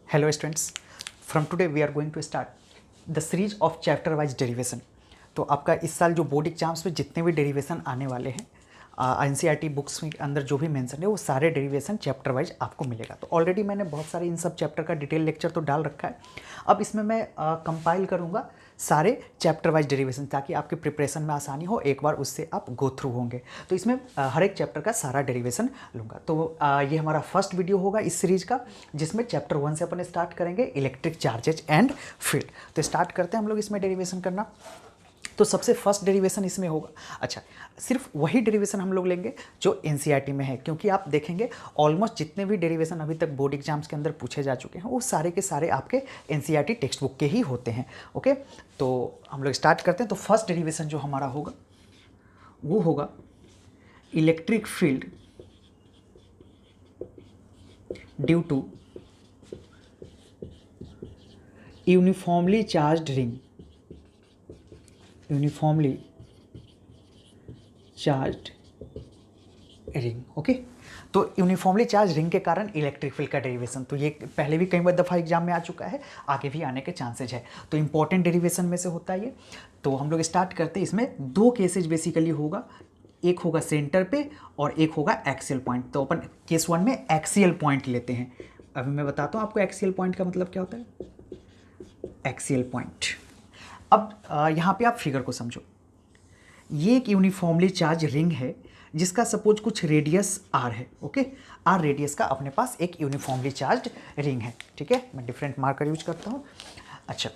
Hello students, from today we are going to start the series of chapter wise derivation। तो आपका इस साल जो बोर्ड एग्जाम्स में जितने भी डेरिवेशन आने वाले हैं एनसीईआरटी बुक्स में अंदर जो भी मेंशन है वो सारे डेरिवेशन चैप्टर वाइज आपको मिलेगा। तो ऑलरेडी मैंने बहुत सारे इन सब चैप्टर का डिटेल लेक्चर तो डाल रखा है। अब इसमें मैं कंपाइल करूँगा सारे चैप्टर वाइज डेरिवेशन ताकि आपके प्रिपरेशन में आसानी हो, एक बार उससे आप गो थ्रू होंगे। तो इसमें हर एक चैप्टर का सारा डेरिवेशन लूँगा। तो ये हमारा फर्स्ट वीडियो होगा इस सीरीज का, जिसमें चैप्टर 1 से अपन स्टार्ट करेंगे, इलेक्ट्रिक चार्जेज एंड फील्ड। तो स्टार्ट करते हैं हम लोग इसमें डेरिवेशन करना। तो सबसे फर्स्ट डेरिवेशन इसमें होगा, अच्छा सिर्फ वही डेरिवेशन हम लोग लेंगे जो एनसीईआरटी में है, क्योंकि आप देखेंगे ऑलमोस्ट जितने भी डेरिवेशन अभी तक बोर्ड एग्जाम्स के अंदर पूछे जा चुके हैं वो सारे के सारे आपके एनसीईआरटी टेक्स्ट बुक के ही होते हैं। ओके, तो हम लोग स्टार्ट करते हैं। तो फर्स्ट डेरिवेशन जो हमारा होगा वो होगा electric field due to uniformly charged ring, uniformly charged ring. Okay, तो यूनिफॉर्मली चार्ज रिंग के कारण इलेक्ट्रिक फील्ड का डेरिवेशन, तो ये पहले भी कई बार दफ़ा एग्जाम में आ चुका है, आगे भी आने के चांसेज है। तो इंपॉर्टेंट डेरिवेशन में से होता है ये। तो हम लोग स्टार्ट करते हैं। इसमें दो केसेज बेसिकली होगा, एक होगा सेंटर पे और एक होगा एक्सियल पॉइंट। तो अपन केस 1 में एक्सियल पॉइंट लेते हैं। अभी मैं बताता हूँ आपको एक्सियल पॉइंट का मतलब क्या होता है। एक्सियल पॉइंट, अब यहाँ पे आप फिगर को समझो। ये एक यूनिफॉर्मली चार्ज रिंग है जिसका सपोज कुछ रेडियस आर है। ओके, आर रेडियस का अपने पास एक यूनिफॉर्मली चार्ज रिंग है। ठीक है, मैं डिफरेंट मार्कर यूज करता हूँ। अच्छा,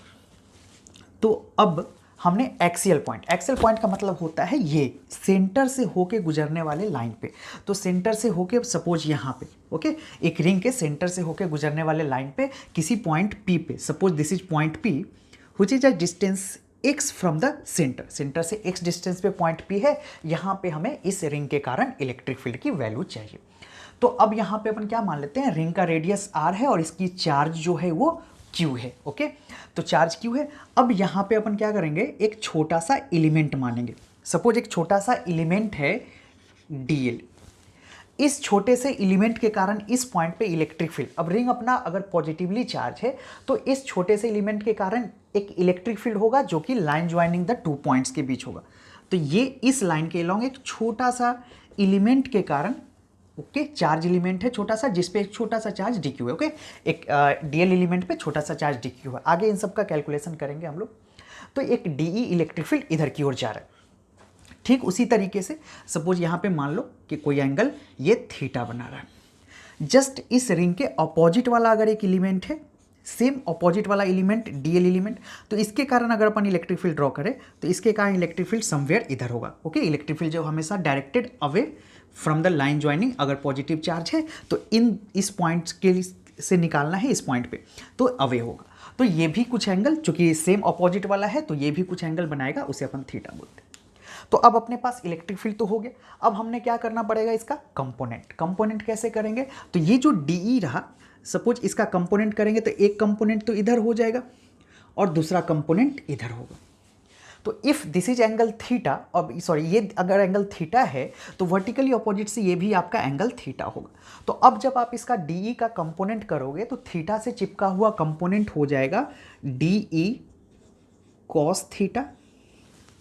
तो अब हमने एक्सियल पॉइंट का मतलब होता है ये सेंटर से होके गुजरने वाले लाइन पे। तो सेंटर से होके सपोज यहाँ पे, ओके, एक रिंग के सेंटर से होके गुजरने वाले लाइन पे किसी पॉइंट पी पे, suppose this is point P which is a distance x from the centre, centre से x डिस्टेंस पे पॉइंट P है। यहाँ पे हमें इस रिंग के कारण इलेक्ट्रिक फील्ड की वैल्यू चाहिए। तो अब यहाँ पे अपन क्या मान लेते हैं, रिंग का रेडियस r है और इसकी चार्ज जो है वो q है। ओके, तो चार्ज q है। अब यहाँ पे अपन क्या करेंगे, एक छोटा सा एलिमेंट मानेंगे। सपोज एक छोटा सा एलिमेंट है dl। इस छोटे से एलिमेंट के कारण इस पॉइंट पे इलेक्ट्रिक फील्ड, अब रिंग अपना अगर पॉजिटिवली चार्ज है तो इस छोटे से एलिमेंट के कारण एक इलेक्ट्रिक फील्ड होगा जो कि line joining the two points के बीच होगा। तो ये इस लाइन के अलोंग एक छोटा सा एलिमेंट के कारण, ओके, चार्ज एलिमेंट है छोटा सा जिसपे एक छोटा सा चार्ज dq है। ओके, एक डीएल एलिमेंट पे छोटा सा चार्ज dq है। आगे इन सब का कैलकुलेशन करेंगे हम लोग। तो एक डीई इलेक्ट्रिक फील्ड इधर की ओर जा रहा है। ठीक उसी तरीके से सपोज यहाँ पे मान लो कि कोई एंगल ये थीटा बना रहा है। जस्ट इस रिंग के अपोजिट वाला अगर एक एलिमेंट है, सेम अपोजिट वाला एलिमेंट डीएल एलिमेंट, तो इसके कारण अगर अपन इलेक्ट्रिक फील्ड ड्रॉ करें तो इसके कारण इलेक्ट्रिक फील्ड समवेयर इधर होगा। ओके, इलेक्ट्रिक फील्ड जो हमेशा directed away from the line joining, अगर पॉजिटिव चार्ज है तो इस पॉइंट के से निकालना है इस पॉइंट पे, तो अवे होगा। तो ये भी कुछ एंगल, चूंकि सेम अपोजिट वाला है तो ये भी कुछ एंगल बनाएगा, उसे अपन थीटा बोलते हैं। तो अब अपने पास इलेक्ट्रिक फील्ड तो हो गया। अब हमने क्या करना पड़ेगा, इसका कंपोनेंट कैसे करेंगे। तो ये जो डीई रहा, सपोज इसका कंपोनेंट करेंगे तो एक कंपोनेंट तो इधर हो जाएगा और दूसरा कंपोनेंट इधर होगा। तो if this is angle theta, अब सॉरी ये अगर एंगल थीटा है तो वर्टिकली अपोजिट से ये भी आपका एंगल थीटा होगा। तो अब जब आप इसका डीई का कंपोनेंट करोगे तो थीटा से चिपका हुआ कंपोनेंट हो जाएगा डीई कॉस थीटा।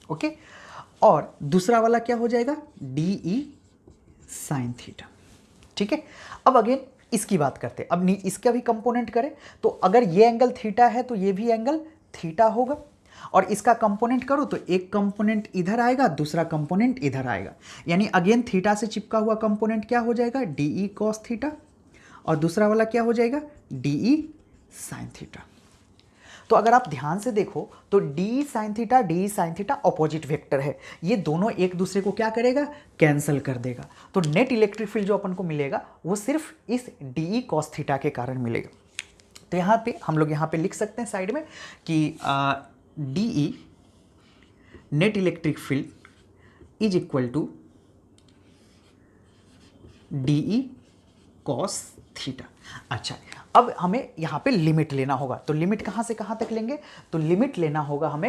ओके, और दूसरा वाला क्या हो जाएगा, डीई साइन थीटा। ठीक है, अब अगेन इसकी बात करते हैं। अब इसका भी कंपोनेंट करें तो अगर ये एंगल थीटा है तो ये भी एंगल थीटा होगा, और इसका कंपोनेंट करो तो एक कंपोनेंट इधर आएगा, दूसरा कंपोनेंट इधर आएगा। यानी अगेन थीटा से चिपका हुआ कंपोनेंट क्या हो जाएगा, डीई कॉस थीटा, और दूसरा वाला क्या हो जाएगा, डीई साइन थीटा। तो अगर आप ध्यान से देखो तो D sine theta opposite vector है, ये दोनों एक दूसरे को क्या करेगा, कैंसिल कर देगा। तो नेट इलेक्ट्रिक फील्ड जो अपन को मिलेगा वो सिर्फ इस डी कॉस थीटा के कारण मिलेगा। तो यहाँ पे हम लोग यहाँ पे लिख सकते हैं साइड में कि d net electric field is equal to d cos theta. अच्छा, अब हमें यहाँ पे लिमिट लेना होगा, तो लिमिट कहाँ से कहाँ तक लेंगे, तो लिमिट लेना होगा हमें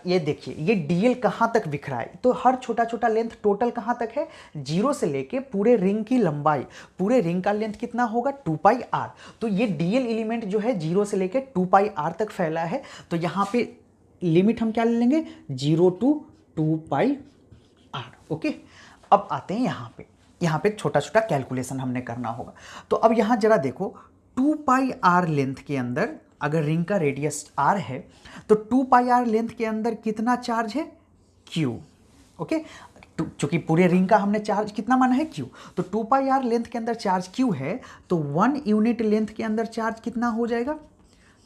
ये देखिए ये डीएल कहाँ तक बिखरा है, तो हर छोटा छोटा लेंथ टोटल कहाँ तक है, 0 से लेके पूरे रिंग की लंबाई, पूरे रिंग का लेंथ कितना होगा 2 पाई आर। तो ये डीएल एलिमेंट जो है 0 से लेके 2 पाई आर तक फैला है, तो यहाँ पे लिमिट हम क्या ले लेंगे 0 टू 2 पाई आर। ओके, अब आते हैं यहाँ पे छोटा छोटा कैलकुलेशन हमने करना होगा। तो अब यहाँ जरा देखो 2 पाई आर लेंथ के अंदर अगर रिंग का रेडियस r है तो 2 पाई आर लेंथ के अंदर कितना चार्ज है q। ओके, चूंकि पूरे रिंग का हमने चार्ज कितना माना है q, तो 2 पाई आर लेंथ के अंदर चार्ज q है, तो 1 यूनिट लेंथ के अंदर चार्ज कितना हो जाएगा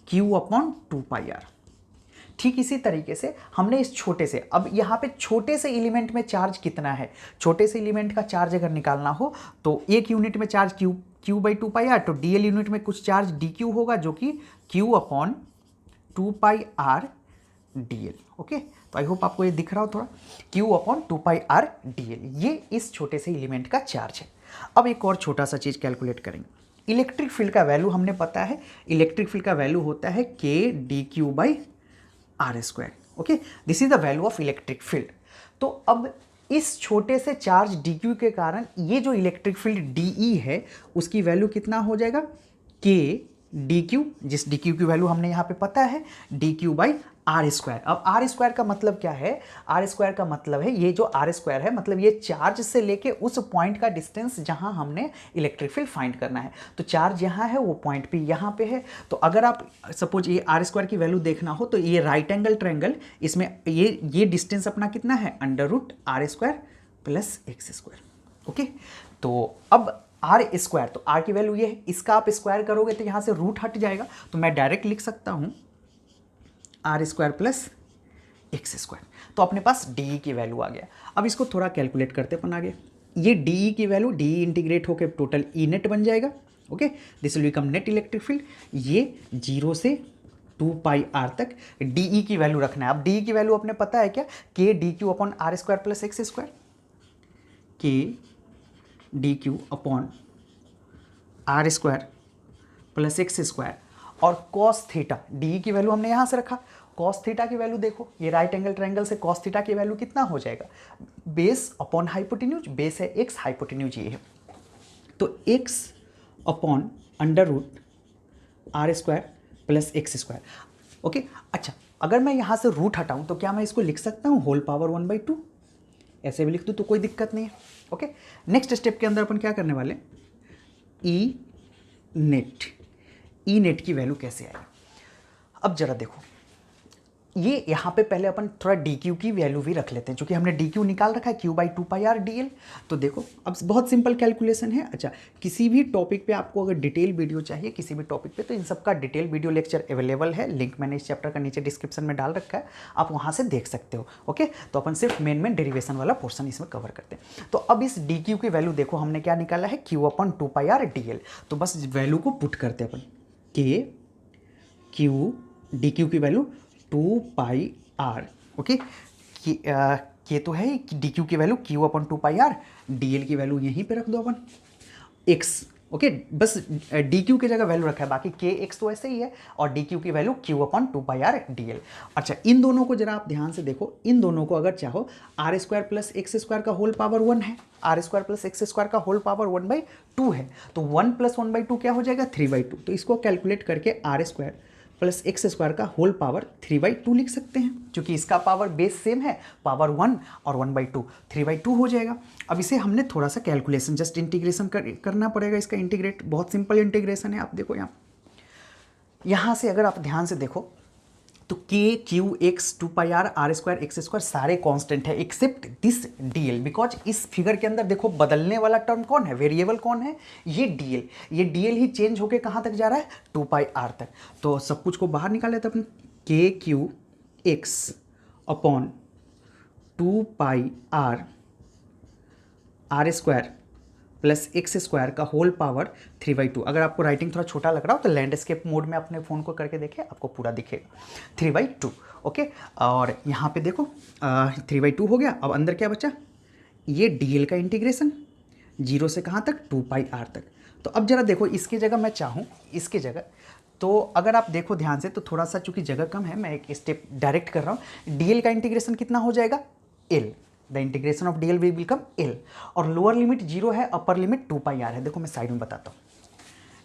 q अपॉन 2 पाई आर। ठीक इसी तरीके से हमने इस छोटे से, अब यहाँ पे छोटे से एलिमेंट में चार्ज कितना है, छोटे से एलिमेंट का चार्ज अगर निकालना हो तो एक यूनिट में charge q by 2 pi r, तो डीएल यूनिट में कुछ चार्ज dq होगा जो कि q upon 2 pi r d l. Okay, तो आई होप आपको ये दिख रहा हो थोड़ा, q upon 2 pi r d l, ये इस छोटे से एलिमेंट का चार्ज है। अब एक और छोटा सा चीज कैलकुलेट करेंगे। इलेक्ट्रिक फील्ड का वैल्यू हमने पता है, इलेक्ट्रिक फील्ड का वैल्यू होता है k dq by r square. Okay, this is the value of electric field. तो अब इस छोटे से चार्ज dq के कारण ये जो इलेक्ट्रिक फील्ड dE है उसकी वैल्यू कितना हो जाएगा k dq, जिस dq की वैल्यू हमने यहाँ पे पता है dq बाई आर स्क्वायर। अब आर स्क्वायर का मतलब क्या है, आर स्क्वायर का मतलब है ये जो आर स्क्वायर है मतलब ये चार्ज से लेके उस पॉइंट का डिस्टेंस जहां हमने इलेक्ट्रिक फील्ड फाइंड करना है। तो चार्ज यहाँ है, वो पॉइंट भी यहाँ पे है, तो अगर आप सपोज ये आर स्क्वायर की वैल्यू देखना हो तो ये राइट एंगल ट्रायंगल, इसमें ये डिस्टेंस अपना कितना है under root r square plus x square. Okay, तो अब आर स्क्वायर, तो आर की वैल्यू ये है, इसका आप स्क्वायर करोगे तो यहाँ से रूट हट जाएगा, तो मैं डायरेक्ट लिख सकता हूँ r square plus x square. तो अपने पास डी की वैल्यू आ गया। अब इसको थोड़ा कैलकुलेट करते अपन आगे, ये डी की वैल्यू डी इंटीग्रेट होकर टोटल ई नेट बन जाएगा। Okay, this will become net electric field, ये 0 से 2 पाई आर तक डी की वैल्यू रखना है। अब डी की वैल्यू अपने पता है क्या, K D Q upon are square plus x square, K D Q upon are square plus x square, और कॉस थीटा, डी की वैल्यू हमने यहाँ से रखा, कॉस थीटा की वैल्यू देखो, ये राइट एंगल ट्रायंगल से कॉस थीटा की वैल्यू कितना हो जाएगा, बेस अपॉन हाइपोटेन्यूज, बेस है एक्स, हाइपोटेन्यूज ये है, तो x upon under root r square plus x square. Okay, अच्छा अगर मैं यहाँ से रूट हटाऊँ तो क्या मैं इसको लिख सकता हूँ होल पावर 1/2, ऐसे भी लिख दूँ तो कोई दिक्कत नहीं है। ओके, नेक्स्ट स्टेप के अंदर अपन क्या करने वाले, ई नेट की वैल्यू कैसे आई। अब जरा देखो, ये यहाँ पे पहले अपन थोड़ा डी क्यू की वैल्यू भी रख लेते हैं, क्योंकि हमने डी क्यू निकाल रखा है Q by 2 pi r d l. तो देखो अब बहुत सिंपल कैलकुलेशन है। अच्छा, किसी भी टॉपिक पे आपको अगर डिटेल वीडियो चाहिए किसी भी टॉपिक पे, तो इन सब का डिटेल वीडियो लेक्चर अवेलेबल है, लिंक मैंने इस चैप्टर का नीचे डिस्क्रिप्शन में डाल रखा है, आप वहाँ से देख सकते हो। ओके, तो अपन सिर्फ मेन डेरिवेशन वाला पोर्सन इसमें कवर करते हैं। तो अब इस डी क्यू की वैल्यू देखो, हमने क्या निकाला है q upon 2 pi r d l. तो बस वैल्यू को पुट करते हैं अपन, के क्यू डी क्यू की value 2 pi r. Okay, k तो है डी क्यू की value q upon 2 pi r, d l की वैल्यू यहीं पे रख दो अपन एक्स। ओके, बस डी क्यू की जगह वैल्यू रखा है, बाकी के एक्स तो ऐसे ही है, और डी क्यू की value q upon 2 pi r d L. अच्छा, इन दोनों को जरा आप ध्यान से देखो, इन दोनों को अगर चाहो r square plus x square का होल पावर 1 है, r square plus x square का होल पावर 1/2 है, तो 1 प्लस 1/2 क्या हो जाएगा 3/2। तो इसको कैलकुलेट करके r square plus x square का होल पावर 3/2 लिख सकते हैं, क्योंकि इसका पावर बेस सेम है, पावर 1 और 1/2, 3/2 हो जाएगा। अब इसे हमने थोड़ा सा कैलकुलेशन जस्ट इंटीग्रेशन करना पड़ेगा, इसका इंटीग्रेट बहुत सिंपल इंटीग्रेशन है। आप देखो यहाँ से अगर आप ध्यान से देखो तो k Q x 2 pi r r square x square सारे कांस्टेंट है एक्सेप्ट दिस डीएल, बिकॉज इस फिगर के अंदर देखो बदलने वाला टर्म कौन है, वेरिएबल कौन है, ये डीएल। ये डीएल ही चेंज होके कहाँ तक जा रहा है 2 पाई आर तक। तो सब कुछ को बाहर निकाल लेते अपन, k Q x upon 2 pi are square plus x square का होल पावर 3/2। अगर आपको राइटिंग थोड़ा छोटा लग रहा हो तो लैंडस्केप मोड में अपने फ़ोन को करके देखें, आपको पूरा दिखेगा 3/2। ओके, और यहाँ पे देखो 3/2 हो गया। अब अंदर क्या बचा, ये डीएल का इंटीग्रेशन, 0 से कहाँ तक, 2 पाई आर तक। तो अब जरा देखो इसकी जगह मैं चाहूँ, इसकी जगह तो अगर आप देखो ध्यान से तो थोड़ा सा चूंकि जगह कम है, मैं एक स्टेप डायरेक्ट कर रहा हूँ। डीएल का इंटीग्रेशन कितना हो जाएगा, L, the integration of DL will become L, और लोअर लिमिट 0 है, अपर लिमिट 2 पाई आर है। देखो मैं साइड में बताता हूँ,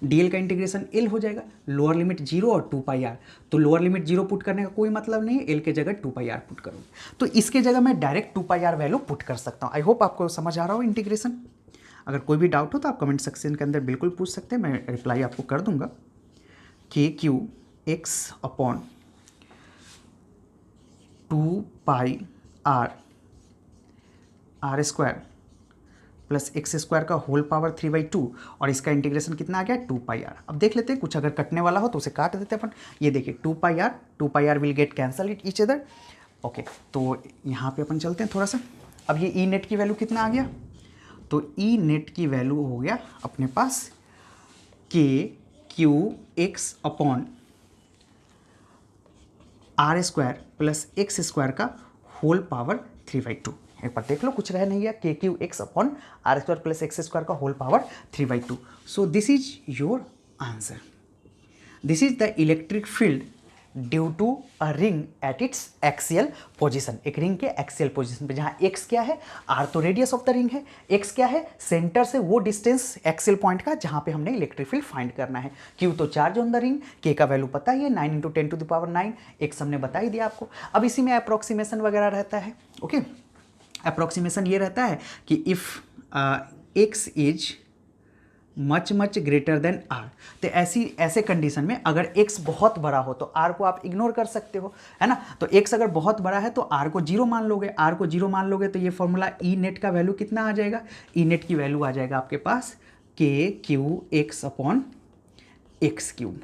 डीएल का इंटीग्रेशन एल हो जाएगा, लोअर लिमिट 0 और 2 पाई आर। तो लोअर लिमिट 0 पुट करने का कोई मतलब नहीं है, एल के जगह 2 पाई आर पुट करूँ, तो इसके जगह मैं direct 2 pi r value put कर सकता हूँ। आई होप आपको समझ आ रहा हो इंटीग्रेशन। अगर कोई भी डाउट हो तो आप कमेंट सेक्शन के अंदर बिल्कुल पूछ सकते हैं, मैं रिप्लाई आपको कर दूंगा। K Q x upon 2 pi r r square plus x square का होल पावर 3/2, और इसका इंटीग्रेशन कितना आ गया, 2 पाई आर। अब देख लेते हैं, कुछ अगर कटने वाला हो तो उसे काट देते हैं अपन। ये देखिए 2 pi R will get cancel it each other. Okay, तो यहाँ पे अपन चलते हैं थोड़ा सा। अब ये ई नेट की वैल्यू कितना आ गया, तो ई नेट की वैल्यू हो गया अपने पास k Q x upon are square plus x square का होल पावर 3/2। एक बार देख लो, कुछ रह नहीं गया, K Q x upon are square plus x square का whole power 3/2। So this is your answer. This is the electric field due to a ring at its axial position. एक ring के axial position पे, जहाँ X क्या है, R तो radius of the ring है, X क्या है, सेंटर से वो डिस्टेंस एक्सियल पॉइंट का जहाँ पे हमने इलेक्ट्रिक फील्ड फाइंड करना है। क्यू तो चार्ज ऑन द रिंग, के का वैल्यू पता ही है 9 × 10⁹, एक्स हमने बता ही दिया आपको। अब इसी में अप्रोक्सीमेशन वगैरह रहता है। ओके, अप्रोक्सीमेशन ये रहता है कि if x is much greater than r, तो ऐसे कंडीशन में अगर x बहुत बड़ा हो तो r को आप इग्नोर कर सकते हो, है ना। तो x अगर बहुत बड़ा है तो r को 0 मान लोगे, r को 0 मान लोगे तो ये फॉर्मूला ई नेट का वैल्यू कितना आ जाएगा, ई नेट की वैल्यू आ जाएगा आपके पास k Q x upon x cube.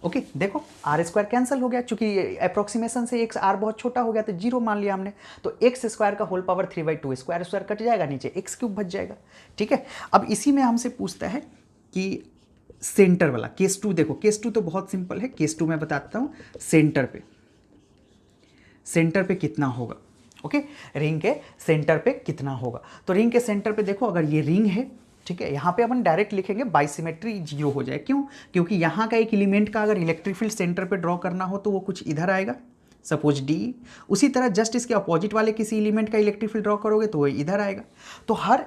Okay, देखो आर स्क्वायर कैंसिल हो गया, चूंकि अप्रोक्सीमेशन से एक्स आर बहुत छोटा हो गया तो 0 मान लिया हमने, तो एक्स स्क्वायर का whole power 3/2, square square cut जाएगा, नीचे एक्स क्यूब बच जाएगा। ठीक है, अब इसी में हमसे पूछता है कि सेंटर वाला केस 2। देखो केस 2 तो बहुत सिंपल है, केस 2 मैं बताता हूँ। सेंटर पे कितना होगा, ओके, रिंग के सेंटर पे कितना होगा। तो रिंग के सेंटर पे देखो, अगर ये रिंग है, ठीक है, यहाँ पे अपन डायरेक्ट लिखेंगे बाइसिमेट्री 0 हो जाए। क्यों, क्योंकि यहाँ का एक एलिमेंट का अगर इलेक्ट्रिक फील्ड सेंटर पे ड्रॉ करना हो तो वो कुछ इधर आएगा, सपोज डी। उसी तरह जस्ट इसके अपोजिट वाले किसी एलिमेंट का इलेक्ट्रिक फील्ड ड्रॉ करोगे तो वो इधर आएगा। तो हर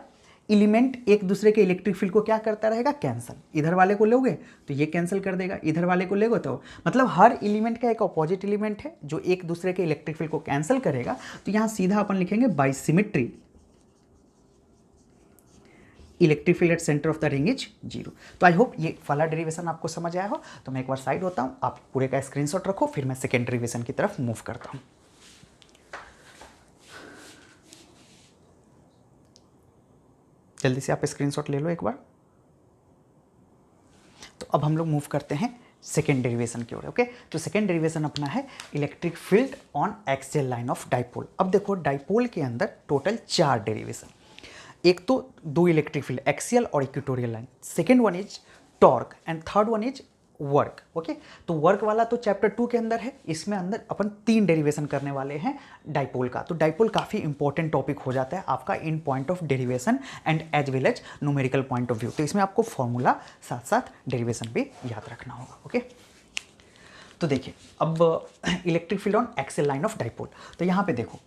एलिमेंट एक दूसरे के इलेक्ट्रिक फील्ड को क्या करता रहेगा, कैंसिल। इधर वाले को लोगे तो ये कैंसिल कर देगा, इधर वाले को लेगो तो मतलब हर एलिमेंट का एक अपोजिट एलिमेंट है जो एक दूसरे के इलेक्ट्रिक फील्ड को कैंसिल करेगा। तो यहाँ सीधा अपन लिखेंगे by symmetry electric field at centre of the ring is 0। तो आई होप ये वाला डेरिवेशन आपको समझ आया हो। तो मैं एक बार साइड होता हूँ, आप पूरे का स्क्रीनशॉट रखो, फिर मैं सेकेंड डेरिवेशन की तरफ मूव करता हूँ। जल्दी से आप स्क्रीनशॉट ले लो एक बार। तो अब हम लोग मूव करते हैं सेकेंड डेरिवेशन की ओर। ओके, तो सेकेंड डेरिवेशन अपना है electric field on axial line of dipole. अब देखो डाइपोल के अंदर टोटल 4 डेरिवेशन, एक तो 2 इलेक्ट्रिक फील्ड एक्सियल और equatorial line, second one is torque and third one is work. Okay, तो वर्क वाला तो चैप्टर 2 के अंदर है, इसमें अंदर अपन 3 डेरिवेशन करने वाले हैं डाइपोल का। तो डाइपोल काफ़ी इंपॉर्टेंट टॉपिक हो जाता है आपका in point of derivation and as well as numerical point of view. तो इसमें आपको फॉर्मूला साथ साथ डेरिवेशन भी याद रखना होगा। ओके, तो देखिए अब electric field on axial line of dipole. तो यहाँ पे देखो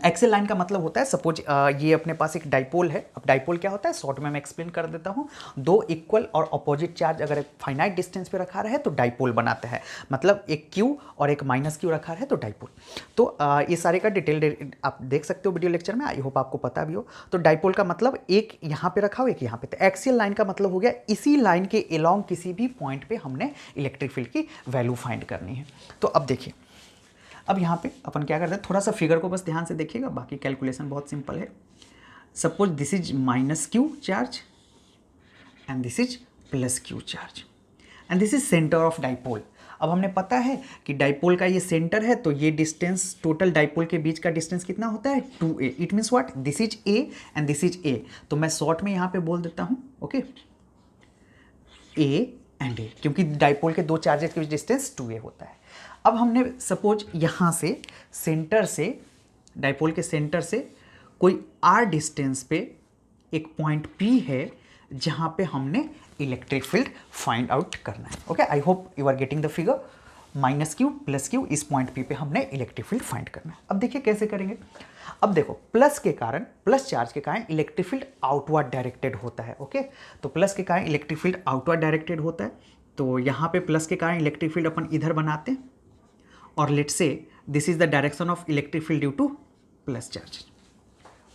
एक्सियल लाइन का मतलब होता है, सपोज ये अपने पास एक डाइपोल है। अब डाइपोल क्या होता है, शॉर्ट में मैं एक्सप्लेन कर देता हूँ। 2 इक्वल और अपोजिट चार्ज अगर एक फाइनाइट डिस्टेंस पे रखा रहे तो डाइपोल बनाता है, मतलब एक क्यू और एक माइनस क्यू रखा है तो डाइपोल। तो ये सारे का डिटेल आप देख सकते हो वीडियो लेक्चर में, आई होप आपको पता भी हो। तो डाइपोल का मतलब एक यहाँ पे रखा हो, एक यहाँ पे। तो एक्सियल लाइन का मतलब हो गया इसी लाइन के अलोंग किसी भी पॉइंट पे हमने इलेक्ट्रिक फील्ड की वैल्यू फाइंड करनी है। तो अब देखिए, अब यहाँ पे अपन क्या करते हैं, थोड़ा सा फिगर को बस ध्यान से देखिएगा, बाकी कैलकुलेशन बहुत सिंपल है। Suppose this is minus Q charge and this is plus Q charge and this is centre of dipole. अब हमने पता है कि डाइपोल का ये सेंटर है, तो ये डिस्टेंस टोटल डाइपोल के बीच का डिस्टेंस कितना होता है, 2a। It means what, this is a and this is a। तो मैं शॉर्ट में यहाँ पे बोल देता हूँ, ओके, a एंड a, क्योंकि डाइपोल के 2 चार्जेस के बीच डिस्टेंस 2a होता है। अब हमने सपोज यहाँ से सेंटर से, डाइपोल के सेंटर से कोई r डिस्टेंस पे एक पॉइंट P है जहाँ पे हमने इलेक्ट्रिक फील्ड फाइंड आउट करना है। Okay, I hope you are getting the figure. Minus q plus q, इस पॉइंट P पे हमने इलेक्ट्रिक फील्ड फाइंड करना है। अब देखिए कैसे करेंगे। अब देखो प्लस के कारण, प्लस चार्ज के कारण इलेक्ट्रिक फील्ड आउटवर्ड डायरेक्टेड होता है। ओके, तो प्लस के कारण इलेक्ट्रिक फील्ड आउटवर्ड डायरेक्टेड होता है। तो यहाँ पे प्लस के कारण इलेक्ट्रिक फील्ड अपन इधर बनाते हैं और let's say this is the direction of electric field due two plus charge.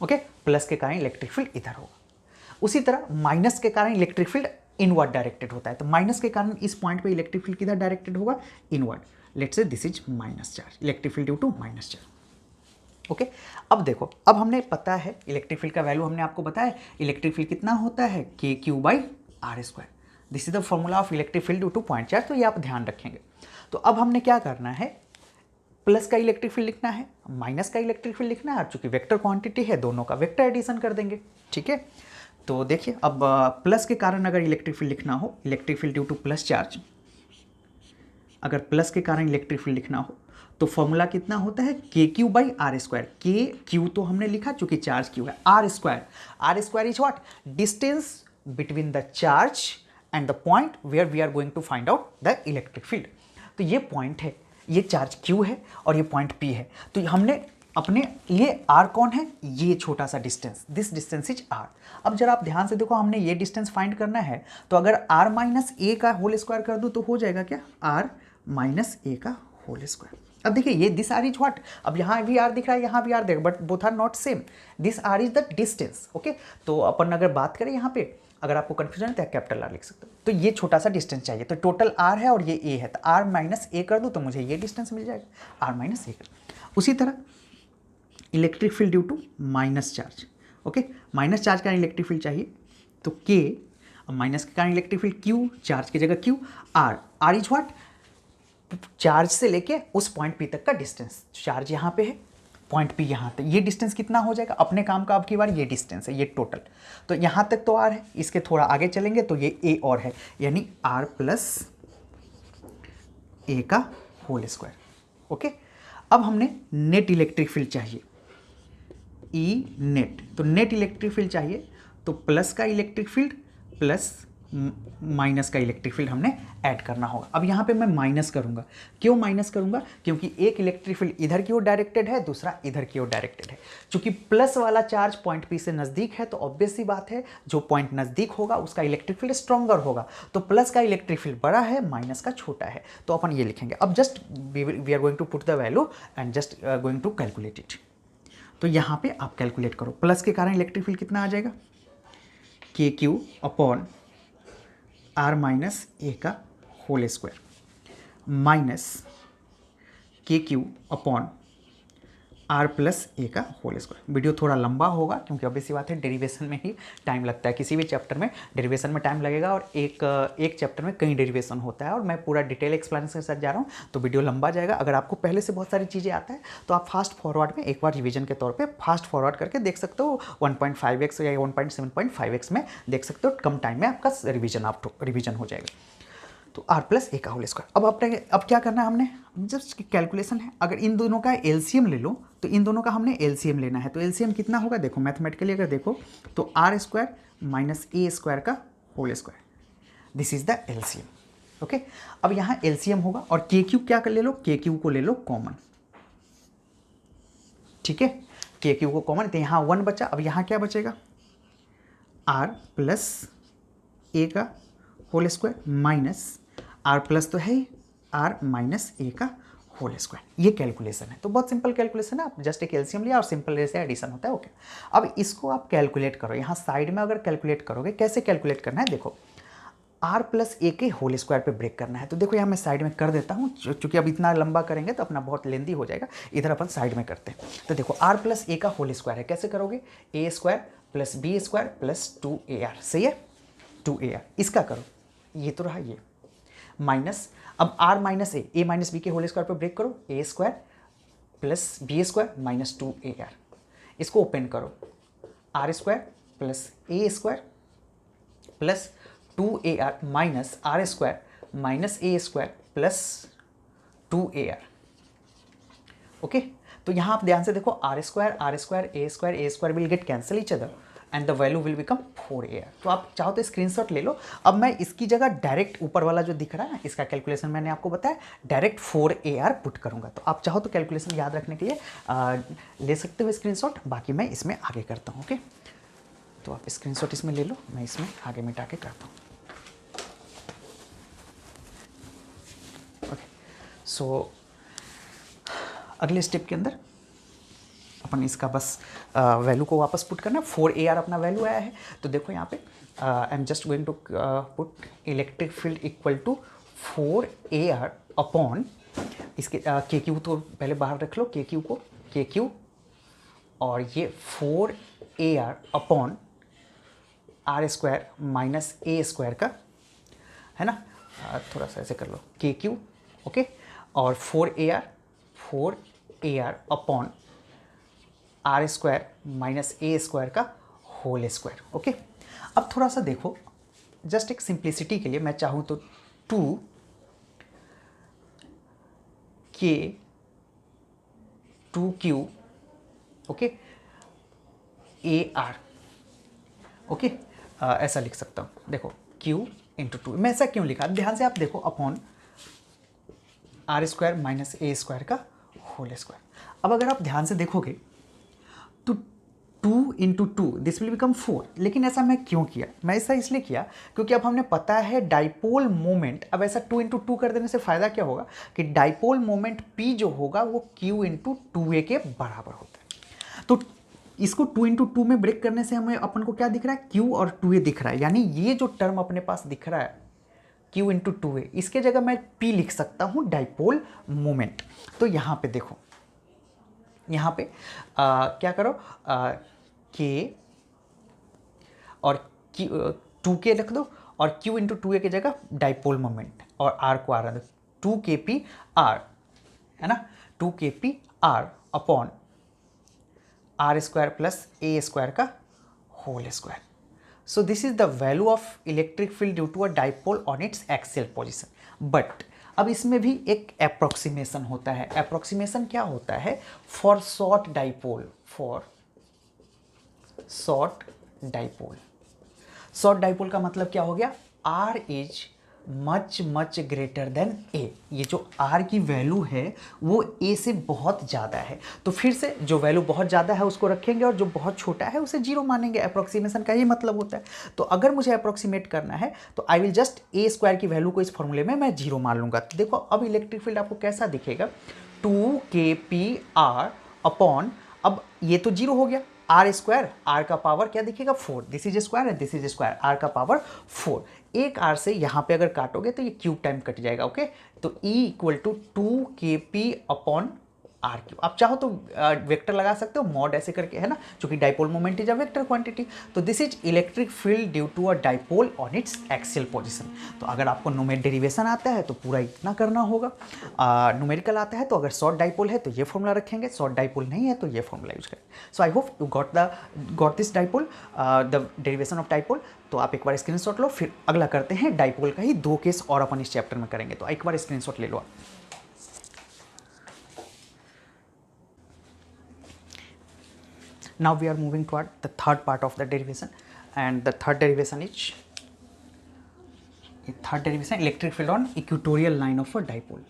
Okay, plus के कारण इलेक्ट्रिक फील्ड इधर होगा। उसी तरह माइनस के कारण इलेक्ट्रिक फील्ड इनवर्ड डायरेक्टेड होता है। तो माइनस के कारण इस पॉइंट पे इलेक्ट्रिक फील्ड किधर डायरेक्टेड होगा, inward. Let's say this is minus charge, electric field due to minus charge. Okay, अब देखो, अब हमने पता है इलेक्ट्रिक फील्ड का वैल्यू हमने आपको बताया, इलेक्ट्रिक फील्ड कितना होता है, k q by r square. This is the formula of electric field due to point charge. तो ये आप ध्यान रखेंगे। तो अब हमने क्या करना है, प्लस का इलेक्ट्रिक फील्ड लिखना है, माइनस का इलेक्ट्रिक फील्ड लिखना है, और चूंकि वेक्टर क्वांटिटी है दोनों का वेक्टर एडिशन कर देंगे। ठीक है, तो देखिए अब प्लस के कारण अगर इलेक्ट्रिक फील्ड लिखना हो, electric field due two plus charge, अगर प्लस के कारण इलेक्ट्रिक फील्ड लिखना हो तो फॉर्मूला कितना होता है, k q by r square. K q तो हमने लिखा चूंकि चार्ज क्यू है, r square is what, distance between the charge and the point where we are going to find out the electric field. तो ये पॉइंट है, ये charge Q है और ये पॉइंट P है। तो हमने अपने ये R कौन है, ये छोटा सा distance, this distance is R। अब जरा आप ध्यान से देखो, हमने ये डिस्टेंस फाइंड करना है, तो अगर R माइनस ए का होल स्क्वायर कर दूँ तो हो जाएगा क्या, R माइनस ए का होल स्क्वायर। अब देखिए ये दिस R इज व्हाट, अब यहाँ भी R दिख रहा है, यहाँ भी R देख, but both are not same. This R is the distance. Okay, तो अपन अगर बात करें यहाँ पे, अगर आपको कंफ्यूजन है तो कैपिटल आर लिख सकते हो। तो ये छोटा सा डिस्टेंस चाहिए, तो टोटल आर है और ये ए है, तो आर माइनस ए कर दूँ तो मुझे ये डिस्टेंस मिल जाएगा, आर माइनस ए कर। उसी तरह electric field due to minus charge. Okay, minus charge का इलेक्ट्रिक फील्ड चाहिए तो के, माइनस के कारण इलेक्ट्रिक फील्ड क्यू, चार्ज की जगह q, r is what, charge से लेके उस पॉइंट पी तक का डिस्टेंस। चार्ज यहाँ पे है, पॉइंट पी यहाँ तक, ये डिस्टेंस कितना हो जाएगा, अपने काम का अब की बार ये डिस्टेंस है, ये टोटल। तो यहाँ तक तो आर है, इसके थोड़ा आगे चलेंगे तो ये ए और है, यानी आर प्लस ए का होल स्क्वायर। ओके, अब हमने नेट इलेक्ट्रिक फील्ड चाहिए, ई नेट। तो नेट इलेक्ट्रिक फील्ड चाहिए तो प्लस का इलेक्ट्रिक फील्ड प्लस माइनस का इलेक्ट्रिक फील्ड हमने ऐड करना होगा। अब यहाँ पे मैं माइनस करूँगा, क्यों माइनस करूँगा, क्योंकि एक इलेक्ट्रिक फील्ड इधर की ओर डायरेक्टेड है, दूसरा इधर की ओर डायरेक्टेड है। चूंकि प्लस वाला चार्ज पॉइंट पी से नज़दीक है तो ऑब्वियस सी बात है जो पॉइंट नज़दीक होगा उसका इलेक्ट्रिक फील्ड स्ट्रॉन्गर होगा। तो प्लस का इलेक्ट्रिक फील्ड बड़ा है, माइनस का छोटा है, तो अपन ये लिखेंगे। अब just we are going to put the value and just going to calculate it. तो यहाँ पे आप कैलकुलेट करो, प्लस के कारण इलेक्ट्रिक फील्ड कितना आ जाएगा, के क्यू अपॉन आर माइनस ए का होल स्क्वायर माइनस के Q upon are plus a का होल स्क्वायर। वीडियो थोड़ा लंबा होगा क्योंकि ऑब्वियस बात है डेरिवेशन में ही टाइम लगता है, किसी भी चैप्टर में डेरिवेशन में टाइम लगेगा और एक चैप्टर में कई डेरिवेशन होता है और मैं पूरा डिटेल एक्सप्लेनेशन के साथ जा रहा हूँ तो वीडियो लंबा जाएगा। अगर आपको पहले से बहुत सारी चीज़ें आता है तो आप फास्ट फॉरवर्ड में एक बार रिवीजन के तौर पर फास्ट फॉरवर्ड करके देख सकते हो, 1.5x या 1.7.5x में देख सकते हो, कम टाइम में आपका रिविजन हो जाएगा। तो आर प्लस ए का होल स्क्वायर। अब क्या करना है हमने, जस्ट कैलकुलेशन है, अगर इन दोनों का एलसीएम ले लो तो इन दोनों का हमने एलसीएम लेना है। तो एलसीएम कितना होगा, देखो मैथमेटिकली अगर देखो तो R square minus A square का whole square, this is the LCM. Okay, अब यहाँ एलसीएम होगा और के क्यू क्या कर ले लो, के क्यू को ले लो कॉमन। ठीक है, के क्यू को कॉमन, तो यहाँ 1 बचा। अब यहाँ क्या बचेगा, आर प्लस ए का whole square minus r plus तो है ही, आर माइनस ए का होल स्क्वायर। ये कैलकुलेशन है, तो बहुत सिंपल कैलकुलेशन है, आप जस्ट एक एलसीएम लिया और सिंपल जैसे एडिशन होता है। ओके, अब इसको आप कैलकुलेट करो, यहाँ साइड में अगर कैलकुलेट करोगे, कैसे कैलकुलेट करना है देखो, आर प्लस ए के होल स्क्वायर पे ब्रेक करना है। तो देखो यहाँ मैं साइड में कर देता हूँ, चूँकि अब इतना लंबा करेंगे तो अपना बहुत लेंदी हो जाएगा, इधर अपन साइड में करते हैं। तो देखो आर प्लस ए का होल स्क्वायर है, कैसे करोगे, A square plus B square plus 2ar, सही है, 2ar। इसका करो, ये तो रहा ये माइनस, अब R minus A minus B के होल स्क्वायर पर ब्रेक करो, A square plus B square minus 2ar। इसको ओपन करो, R square plus A square plus 2ar minus R square minus A square plus 2ar। Okay, तो यहाँ आप ध्यान से देखो, R square A square will get cancel each other, and the value will become 4AR। तो आप चाहो तो स्क्रीनशॉट ले लो। अब मैं इसकी जगह डायरेक्ट ऊपर वाला जो दिख रहा है ना, इसका कैलकुलेशन मैंने आपको बताया, डायरेक्ट 4AR पुट करूंगा। तो आप चाहो तो कैलकुलेशन याद रखने के लिए ले सकते हो स्क्रीनशॉट, बाकी मैं इसमें आगे करता हूँ। ओके, तो आप स्क्रीनशॉट इसमें ले लो, मैं इसमें आगे मिटा के करता हूँ। ओके, सो अगले स्टेप के अंदर अपन इसका बस वैल्यू को वापस पुट करना है। 4AR अपना वैल्यू आया है, तो देखो यहाँ पे I am just going to put electric field equal to 4AR upon इसके KQ तो पहले बाहर रख लो, KQ को KQ, और ये 4AR upon R² minus A² का, है ना, थोड़ा सा ऐसे कर लो, KQ, ओके, और 4AR upon R² minus A² का होल स्क्वायर। ओके, अब थोड़ा सा देखो, जस्ट एक सिंप्लिसिटी के लिए मैं चाहूँ तो 2Q, ओके, AR, ओके, ऐसा लिख सकता हूँ। देखो Q इंटू 2, मैं ऐसा क्यों लिखा, ध्यान से आप देखो, अपॉन R² माइनस A² का होल स्क्वायर। अब अगर आप ध्यान से देखोगे तो 2 इंटू 2 दिस विल बिकम 4, लेकिन ऐसा मैं क्यों किया, मैं ऐसा इसलिए किया क्योंकि अब हमने पता है डाइपोल मोमेंट, अब ऐसा 2 इंटू 2 कर देने से फ़ायदा क्या होगा कि डाइपोल मोमेंट P जो होगा वो Q इंटू 2A के बराबर होता है। तो इसको 2 इंटू 2 में ब्रेक करने से हमें अपन को क्या दिख रहा है, Q और 2A दिख रहा है, यानी ये जो टर्म अपने पास दिख रहा है Q इंटू 2A, इसके जगह मैं P लिख सकता हूँ डाइपोल मोमेंट। तो यहाँ पे देखो, यहाँ पे क्या करो, K और 2K रख दो, और Q इंटू 2A की जगह डाइपोल मोमेंट, और R को R 2kpr, है ना, 2kpr upon R² plus A² का whole square. So this is the value of electric field due to a dipole on its axial position. But अब इसमें भी एक अप्रोक्सीमेशन होता है। अप्रोक्सीमेशन क्या होता है, for short dipole, for short dipole. Short dipole का मतलब क्या हो गया, R is much greater than A। ये जो R की वैल्यू है वो A से बहुत ज़्यादा है, तो फिर से जो वैल्यू बहुत ज़्यादा है उसको रखेंगे और जो बहुत छोटा है उसे जीरो मानेंगे। अप्रोक्सीमेशन का ही मतलब होता है। तो अगर मुझे अप्रोक्सीमेट करना है तो आई विल जस्ट A² की वैल्यू को इस फॉर्मूले में मैं जीरो मान लूँगा। तो देखो अब इलेक्ट्रिक फील्ड आपको कैसा दिखेगा, 2kpr अपॉन, अब ये तो जीरो हो गया, R², R का पावर क्या दिखेगा 4, दिस इज स्क्वायर है, दिस इज स्क्वायर, R का पावर 4, एक R से यहाँ पे अगर काटोगे तो ये क्यूब टाइम कट जाएगा। ओके, तो E equal to 2kp upon R²। आप चाहो तो वेक्टर लगा सकते हो, मॉड ऐसे करके, है ना, क्योंकि dipole moment is a vector quantity. तो this is electric field due to a dipole on its axial position. तो अगर आपको न्यूमेरिकल डेरिवेशन आता है तो पूरा इतना करना होगा, न्यूमेरिकल आता है तो अगर शॉर्ट डाइपोल है तो ये फॉर्मूला रखेंगे, शॉर्ट डाइपोल नहीं है तो ये फॉर्मूला यूज करें। So I hope you got this dipole, the derivation of dipole. तो आप एक बार स्क्रीनशॉट लो, फिर अगला करते हैं डाइपोल का ही 2 केस और अपन इस चैप्टर में करेंगे। तो एक बार स्क्रीनशॉट ले लो आप। Now we are moving toward the third part of the derivation, and the third derivation is electric field on equatorial line of a dipole.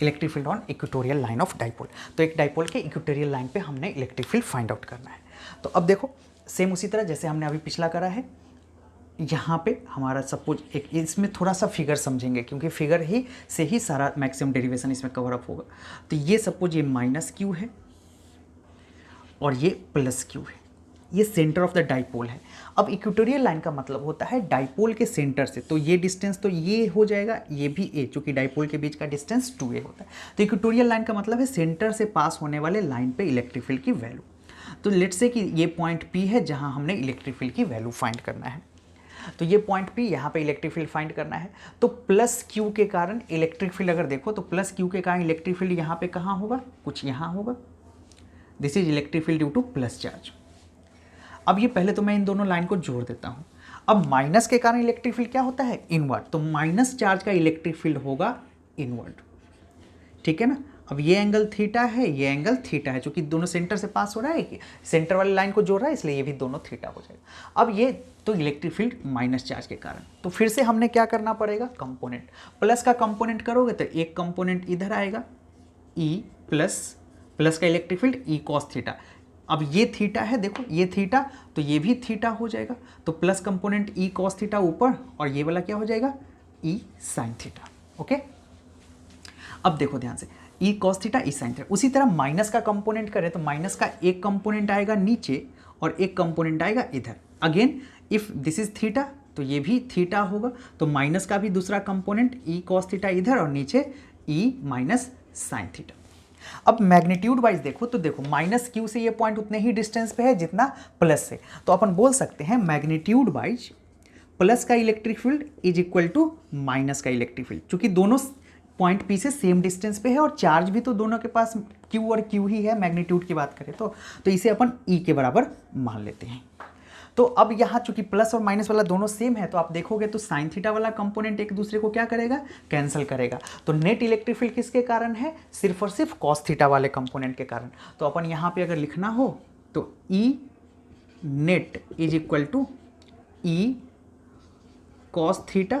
Electric field on equatorial line of dipole. तो एक dipole के equatorial line पे हमने electric field find out करना है। तो अब देखो सेम उसी तरह जैसे हमने अभी पिछला करा है, यहाँ पे हमारा सपोज एक, इसमें थोड़ा सा फिगर समझेंगे क्योंकि फिगर ही से ही सारा मैक्सिमम डेरिवेशन इसमें कवर अप होगा। तो ये सपोज ये माइनस क्यू है और ये प्लस क्यू है, ये सेंटर ऑफ द डाइपोल है। अब इक्वेटोरियल लाइन का मतलब होता है डाइपोल के सेंटर से, तो ये डिस्टेंस तो ये हो जाएगा, ये भी ए, चूँकि डाइपोल के बीच का डिस्टेंस 2a होता है। तो इक्वेटोरियल लाइन का मतलब है सेंटर से पास होने वाले लाइन पे इलेक्ट्रिक फील्ड की वैल्यू। तो लेट्स से कि ये पॉइंट P है जहाँ हमने इलेक्ट्रिक फील्ड की वैल्यू फाइंड करना है। तो ये पॉइंट P यहाँ पे इलेक्ट्रिक फील्ड फाइंड करना है। तो प्लस क्यू के कारण इलेक्ट्रिक फील्ड अगर देखो तो प्लस क्यू के कारण इलेक्ट्रिक फील्ड यहाँ पे कहाँ होगा, कुछ यहाँ होगा। This is electric field due two plus charge. अब ये पहले तो मैं इन दोनों लाइन को जोड़ देता हूँ। अब माइनस के कारण इलेक्ट्रिक फील्ड क्या होता है, इनवर्ड। तो माइनस चार्ज का इलेक्ट्रिक फील्ड होगा इनवर्ड, ठीक है ना। अब ये एंगल थीटा है, ये एंगल थीटा है, क्योंकि दोनों सेंटर से पास हो रहा है कि सेंटर वाली लाइन को जोड़ रहा है, इसलिए ये भी दोनों थीटा हो जाएगा। अब ये तो इलेक्ट्रिक फील्ड माइनस चार्ज के कारण, तो फिर से हमने क्या करना पड़ेगा, कंपोनेंट प्लस का कंपोनेंट करोगे तो एक कंपोनेंट इधर आएगा E प्लस का electric field E cos theta. अब ये थीटा है, देखो ये थीटा, तो ये भी थीटा हो जाएगा, तो plus component E cos theta ऊपर और ये वाला क्या हो जाएगा E साइन थीटा। ओके, अब देखो ध्यान से E cos theta E sine theta. उसी तरह माइनस का कंपोनेंट करें तो माइनस का एक कंपोनेंट आएगा नीचे और एक कंपोनेंट आएगा इधर। Again if this is theta तो ये भी थीटा होगा, तो माइनस का भी दूसरा कंपोनेंट E कॉस थीटा इधर और नीचे E माइनस साइन थीटा। अब मैग्नीट्यूड वाइज देखो तो देखो माइनस क्यू से ये पॉइंट उतने ही डिस्टेंस पे है जितना प्लस से, तो अपन बोल सकते हैं मैग्नीट्यूड वाइज प्लस का electric field is equal to minus का इलेक्ट्रिक फील्ड, क्योंकि दोनों पॉइंट पी से सेम डिस्टेंस पे है और चार्ज भी तो दोनों के पास क्यू और क्यू ही है मैग्नीट्यूड की बात करें तो इसे अपन ई के बराबर मान लेते हैं। तो अब यहाँ चूंकि प्लस और माइनस वाला दोनों सेम है तो आप देखोगे तो साइन थीटा वाला कंपोनेंट एक दूसरे को क्या करेगा, कैंसिल करेगा। तो नेट इलेक्ट्रिक फील्ड किसके कारण है, सिर्फ और सिर्फ कॉस थीटा वाले कंपोनेंट के कारण। तो अपन यहाँ पे अगर लिखना हो तो E net is equal to E cos theta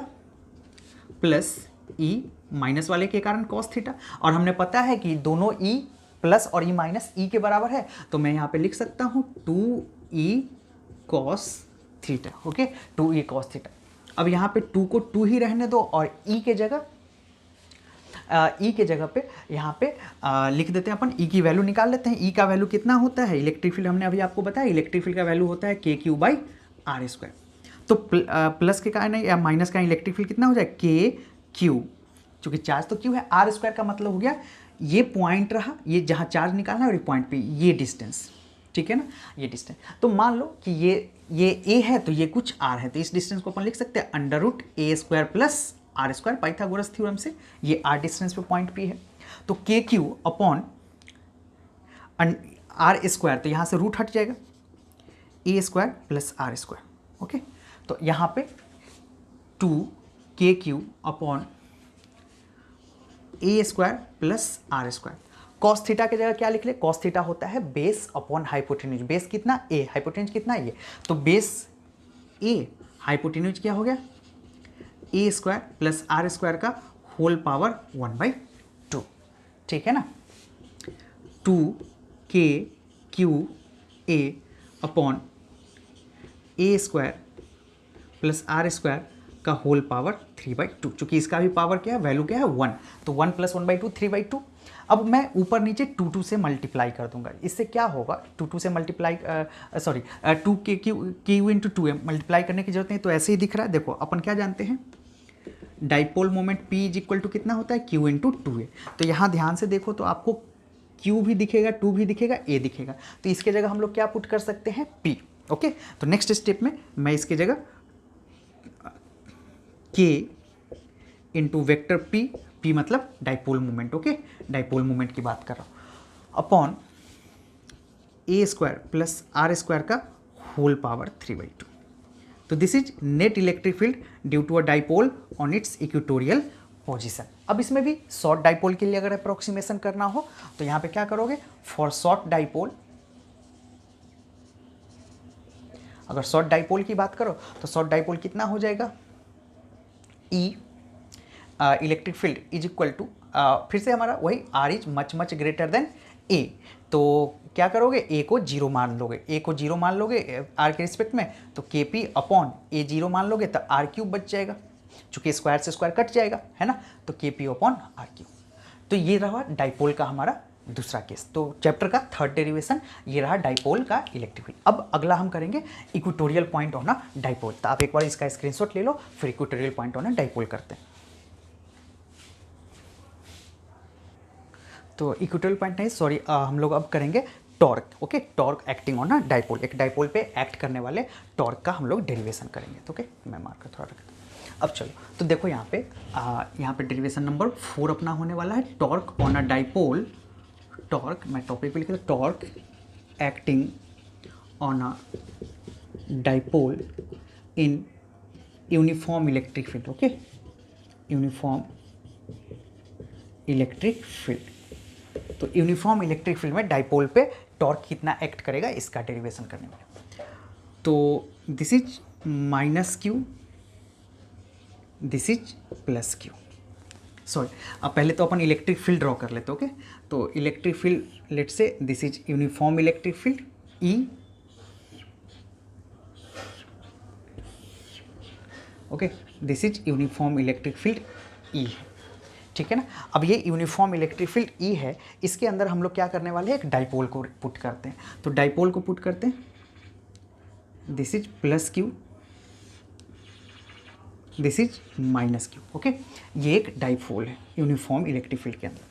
plus E minus वाले के कारण कॉस थीटा, और हमने पता है कि दोनों ई प्लस और ई माइनस ई के बराबर है, तो मैं यहाँ पे लिख सकता हूँ 2e cos theta. Okay, 2e cos theta. अब यहाँ पे 2 को 2 ही रहने दो और e के जगह पे यहाँ पे लिख देते हैं अपन, e की वैल्यू निकाल लेते हैं। e का वैल्यू कितना होता है, इलेक्ट्रिक फील्ड हमने अभी आपको बताया, इलेक्ट्रिक फील्ड का वैल्यू होता है KQ/R²। तो प्लस के कारण या माइनस का इलेक्ट्रिक फील्ड कितना हो जाए KQ, चूंकि चार्ज तो क्यू है, R² का मतलब हो गया ये पॉइंट रहा, ये जहाँ चार्ज निकालना है और ये पॉइंट पे ये डिस्टेंस, ठीक है ना, ये डिस्टेंस। तो मान लो कि ये a है तो ये कुछ r है, तो इस डिस्टेंस को अपन लिख सकते हैं √a² plus r², Pythagoras theorem से ये r डिस्टेंस पे पॉइंट p है। तो KQ अपॉन r², तो यहाँ से रूट हट जाएगा a² प्लस r²। ओके, तो यहाँ पे 2KQ upon a² plus r²। Cos theta की जगह क्या लिख ले, कॉस थीटा होता है बेस अपॉन हाइपोटेन्यूज। बेस कितना a, हाइपोटेन्यूज कितना ये, तो बेस a, हाइपोटेन्यूज क्या हो गया a² प्लस r² का होल पावर 1/2, ठीक है ना। 2KQA upon a² plus r² का होल पावर 3/2, चूंकि इसका भी पावर क्या है, वैल्यू क्या है 1, तो 1 प्लस 1/2 3/2। अब मैं ऊपर नीचे 2 से मल्टीप्लाई कर दूंगा, इससे क्या होगा 2 से मल्टीप्लाई 2Q इंटू 2 मल्टीप्लाई करने की जरूरत नहीं, तो ऐसे ही दिख रहा है। देखो अपन क्या जानते हैं, dipole moment P is equal to कितना होता है Q इंटू 2A। तो यहाँ ध्यान से देखो तो आपको Q भी दिखेगा, 2 भी दिखेगा, A दिखेगा, तो इसके जगह हम लोग क्या पुट कर सकते हैं P। ओके, तो नेक्स्ट स्टेप में मैं इसके जगह K इंटू वेक्टर P मतलब dipole moment, okay, dipole moment की बात कर रहा हूँ, अपॉन a² प्लस r² का होल पावर 3/2। तो this is net electric field due to a dipole on its equatorial position. अब इसमें भी शॉर्ट डाइपोल के लिए अगर अप्रोक्सीमेशन करना हो तो यहाँ पे क्या करोगे, फॉर शॉर्ट डाइपोल, अगर शॉर्ट डाइपोल की बात करो तो शॉर्ट डाइपोल कितना हो जाएगा, E electric field is equal to, फिर से हमारा वही r is much greater than a, तो क्या करोगे a को 0 मान लोगे, a को 0 मान लोगे r के रिस्पेक्ट में, तो KP अपॉन a 0 मान लोगे तो r³ बच जाएगा, चूंकि स्क्वायर से स्क्वायर कट जाएगा, है ना, तो KP अपॉन r³। तो ये रहा डाइपोल का हमारा दूसरा केस। तो चैप्टर का थर्ड डेरिवेशन ये रहा डाइपोल का इलेक्ट्रिक फील्ड। अब अगला हम करेंगे equatorial point on a dipole. तो आप एक बार इसका स्क्रीनशॉट ले लो, फिर equatorial point on a dipole करते हैं। तो इक्वेटोरियल पॉइंट नहीं, सॉरी, हम लोग अब करेंगे torque. Okay, torque acting on a dipole, एक डाइपोल पे एक्ट करने वाले टॉर्क का हम लोग डेरिवेशन करेंगे। तो ओके, मैं मार्कर थोड़ा रखता हूँ। अब चलो, तो देखो यहाँ पे डेरिवेशन नंबर 4 अपना होने वाला है, torque on a dipole. Torque, मैं टॉपिक पे लिख रहा हूँ, torque acting on a dipole in uniform electric field. Okay, uniform electric field. तो यूनिफॉर्म इलेक्ट्रिक फील्ड में डाइपोल पे टॉर्क कितना एक्ट करेगा इसका डेरिवेशन करने वाले। तो this is minus Q, this is plus Q. Sorry, अब पहले तो अपन इलेक्ट्रिक फील्ड ड्रॉ कर लेते, ओके। तो इलेक्ट्रिक फील्ड लेट से this is uniform electric field E, okay, this is uniform electric field ई, ठीक है ना। अब ये यूनिफॉर्म इलेक्ट्रिक फील्ड ई है, इसके अंदर हम लोग क्या करने वाले हैं, एक डाइपोल को पुट करते हैं। तो डाइपोल को पुट करते हैं, this is plus Q, this is minus Q, okay. ये एक डाइपोल है यूनिफॉर्म इलेक्ट्रिक फील्ड के अंदर।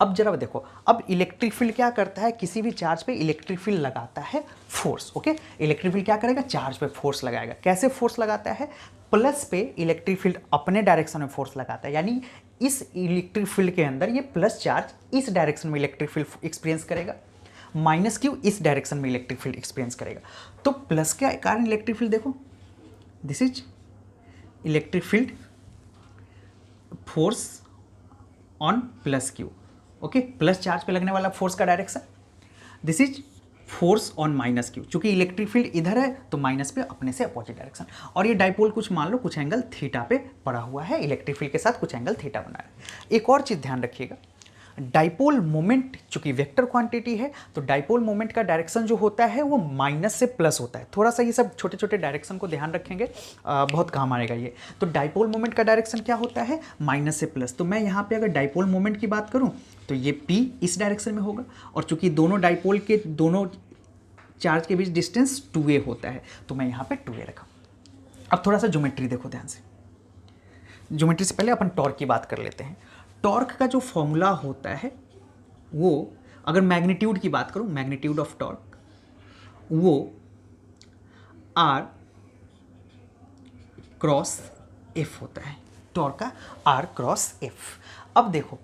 अब जरा देखो, अब इलेक्ट्रिक फील्ड क्या करता है, किसी भी चार्ज पे इलेक्ट्रिक फील्ड लगाता है फोर्स, ओके। इलेक्ट्रिक फील्ड क्या करेगा, चार्ज पे फोर्स लगाएगा। कैसे फोर्स लगाता है, प्लस पे इलेक्ट्रिक फील्ड अपने डायरेक्शन में फोर्स लगाता है, यानी इस इलेक्ट्रिक फील्ड के अंदर ये प्लस चार्ज इस डायरेक्शन में इलेक्ट्रिक फील्ड एक्सपीरियंस करेगा, माइनस क्यू इस डायरेक्शन में इलेक्ट्रिक फील्ड एक्सपीरियंस करेगा। तो प्लस के कारण इलेक्ट्रिक फील्ड देखो, this is electric field force on plus Q, okay. Plus charge पे लगने वाला फोर्स का direction, this is force on minus Q. चूंकि इलेक्ट्रिक फील्ड इधर है तो माइनस पे अपने से अपोजिट डायरेक्शन। और ये डाइपोल कुछ मान लो कुछ एंगल थीटा पे पड़ा हुआ है, इलेक्ट्रिक फील्ड के साथ कुछ एंगल थीटा बना है। एक और चीज़ ध्यान रखिएगा, डाइपोल मोमेंट चूंकि वेक्टर क्वांटिटी है तो डाइपोल मोमेंट का डायरेक्शन जो होता है वो माइनस से प्लस होता है। थोड़ा सा ये सब छोटे छोटे डायरेक्शन को ध्यान रखेंगे, बहुत काम आएगा ये। तो डाइपोल मोमेंट का डायरेक्शन क्या होता है, माइनस से प्लस। तो मैं यहाँ पे अगर डाइपोल मोमेंट की बात करूँ तो ये P इस डायरेक्शन में होगा, और चूंकि दोनों डाइपोल के दोनों चार्ज के बीच डिस्टेंस 2a होता है तो मैं यहाँ पे 2a रखा। अब थोड़ा सा ज्योमेट्री देखो ध्यान से। ज्योमेट्री से पहले अपन टॉर्क की बात कर लेते हैं। टॉर्क का जो फॉर्मूला होता है वो, अगर मैग्नीट्यूड की बात करूं, मैग्नीट्यूड ऑफ टॉर्क वो R क्रॉस F होता है, टॉर्क का R क्रॉस F। अब देखो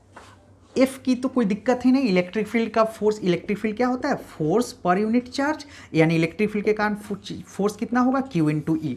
F की तो कोई दिक्कत ही नहीं, इलेक्ट्रिक फील्ड का फोर्स, इलेक्ट्रिक फील्ड क्या होता है, फोर्स पर यूनिट चार्ज, यानी इलेक्ट्रिक फील्ड के कारण फोर्स कितना होगा, Q इंटू ई।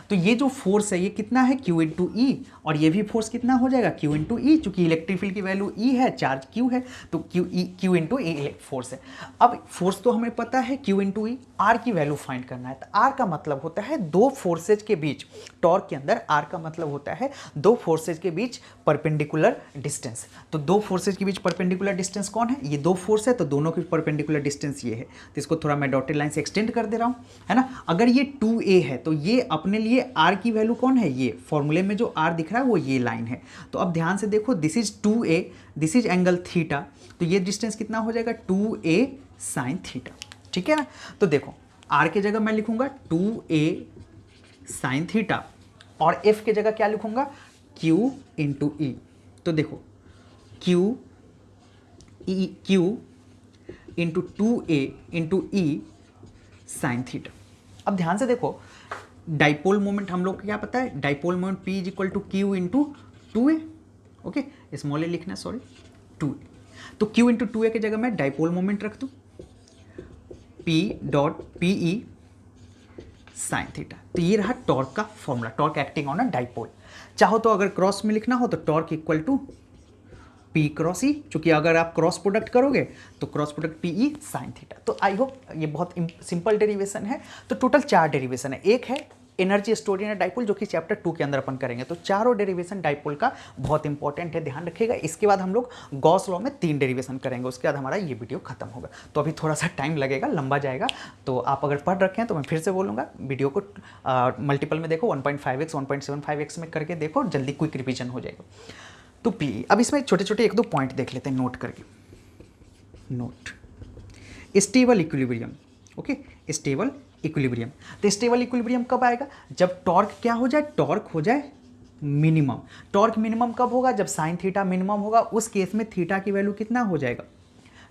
तो ये जो फोर्स है ये कितना है, Q इंटू ई, और ये भी फोर्स कितना हो जाएगा, Q इंटू ई। चूंकि इलेक्ट्रिक फील्ड की वैल्यू ई है, चार्ज Q है, तो Q इंटू ई फोर्स है। अब फोर्स तो हमें पता है Q इंटू ई, R की वैल्यू फाइंड करना है। तो R का मतलब होता है दो फोर्सेज के बीच, टॉर्क के अंदर R का मतलब होता है दो फोर्सेज के बीच परपेंडिकुलर डिस्टेंस। तो दो फोर्सेज के बीच परपेंडिकुलर डिस्टेंस कौन है, ये दो फोर्स है, तो दोनों की परपेंडिकुलर डिस्टेंस ये है। तो इसको थोड़ा मैं डॉटेड लाइन से एक्सटेंड कर दे रहा हूँ, है ना। अगर ये 2a है तो ये अपने लिए R की वैल्यू कौन है, ये फॉर्मूले में जो R दिख रहा है वो ये लाइन है। तो अब ध्यान से देखो, this is 2a, this is angle theta, तो ये डिस्टेंस कितना हो जाएगा, 2a साइन थीटा, ठीक है ना। तो देखो R के जगह मैं लिखूंगा 2a साइन थीटा, और F के जगह क्या लिखूंगा, Q इंटू ई। तो देखो Q इंटू 2a इंटू ई साइन थीटा। अब ध्यान से देखो, डाइपोल मोमेंट हम लोग को क्या पता है, dipole moment P is equal to Q into 2a, okay, small a लिखना, सॉरी 2a। तो Q इंटू 2a की जगह मैं डाइपोल मोमेंट रख दूँ P dot P E sine theta. तो ये रहा टॉर्क का formula, torque acting on a dipole. चाहो तो अगर क्रॉस में लिखना हो तो torque equal to P cross E, चूंकि अगर आप क्रॉस प्रोडक्ट करोगे तो cross product P E sine theta. तो आई होप ये बहुत सिंपल डेरिवेशन है। तो टोटल 4 डेरिवेशन है। एक है एनर्जी स्टोरेज इन डाइपोल जो कि चैप्टर 2 के अंदर अपन करेंगे। तो चारों डेरिवेशन डाइपोल का बहुत इंपॉर्टेंट है, ध्यान रखिएगा। इसके बाद हम लोग गॉस लॉ में 3 डेरिवेशन करेंगे, उसके बाद हमारा ये वीडियो खत्म होगा। तो अभी थोड़ा सा टाइम लगेगा, लंबा जाएगा। तो आप अगर पढ़ रखे हैं तो मैं फिर से बोलूँगा, वीडियो को मल्टीपल में देखो, 1.5x 1.75x में करके देखो, जल्दी क्विक रिविजन हो जाएगा। तो पी, अब इसमें छोटे छोटे 1-2 पॉइंट देख लेते हैं नोट करके। Note stable equilibrium, okay, stable equilibrium. तो स्टेबल इक्विलिब्रियम कब आएगा, जब टॉर्क क्या हो जाए, टॉर्क हो जाए मिनिमम। टॉर्क मिनिमम कब होगा, जब साइन थीटा मिनिमम होगा। उस केस में थीटा की वैल्यू कितना हो जाएगा,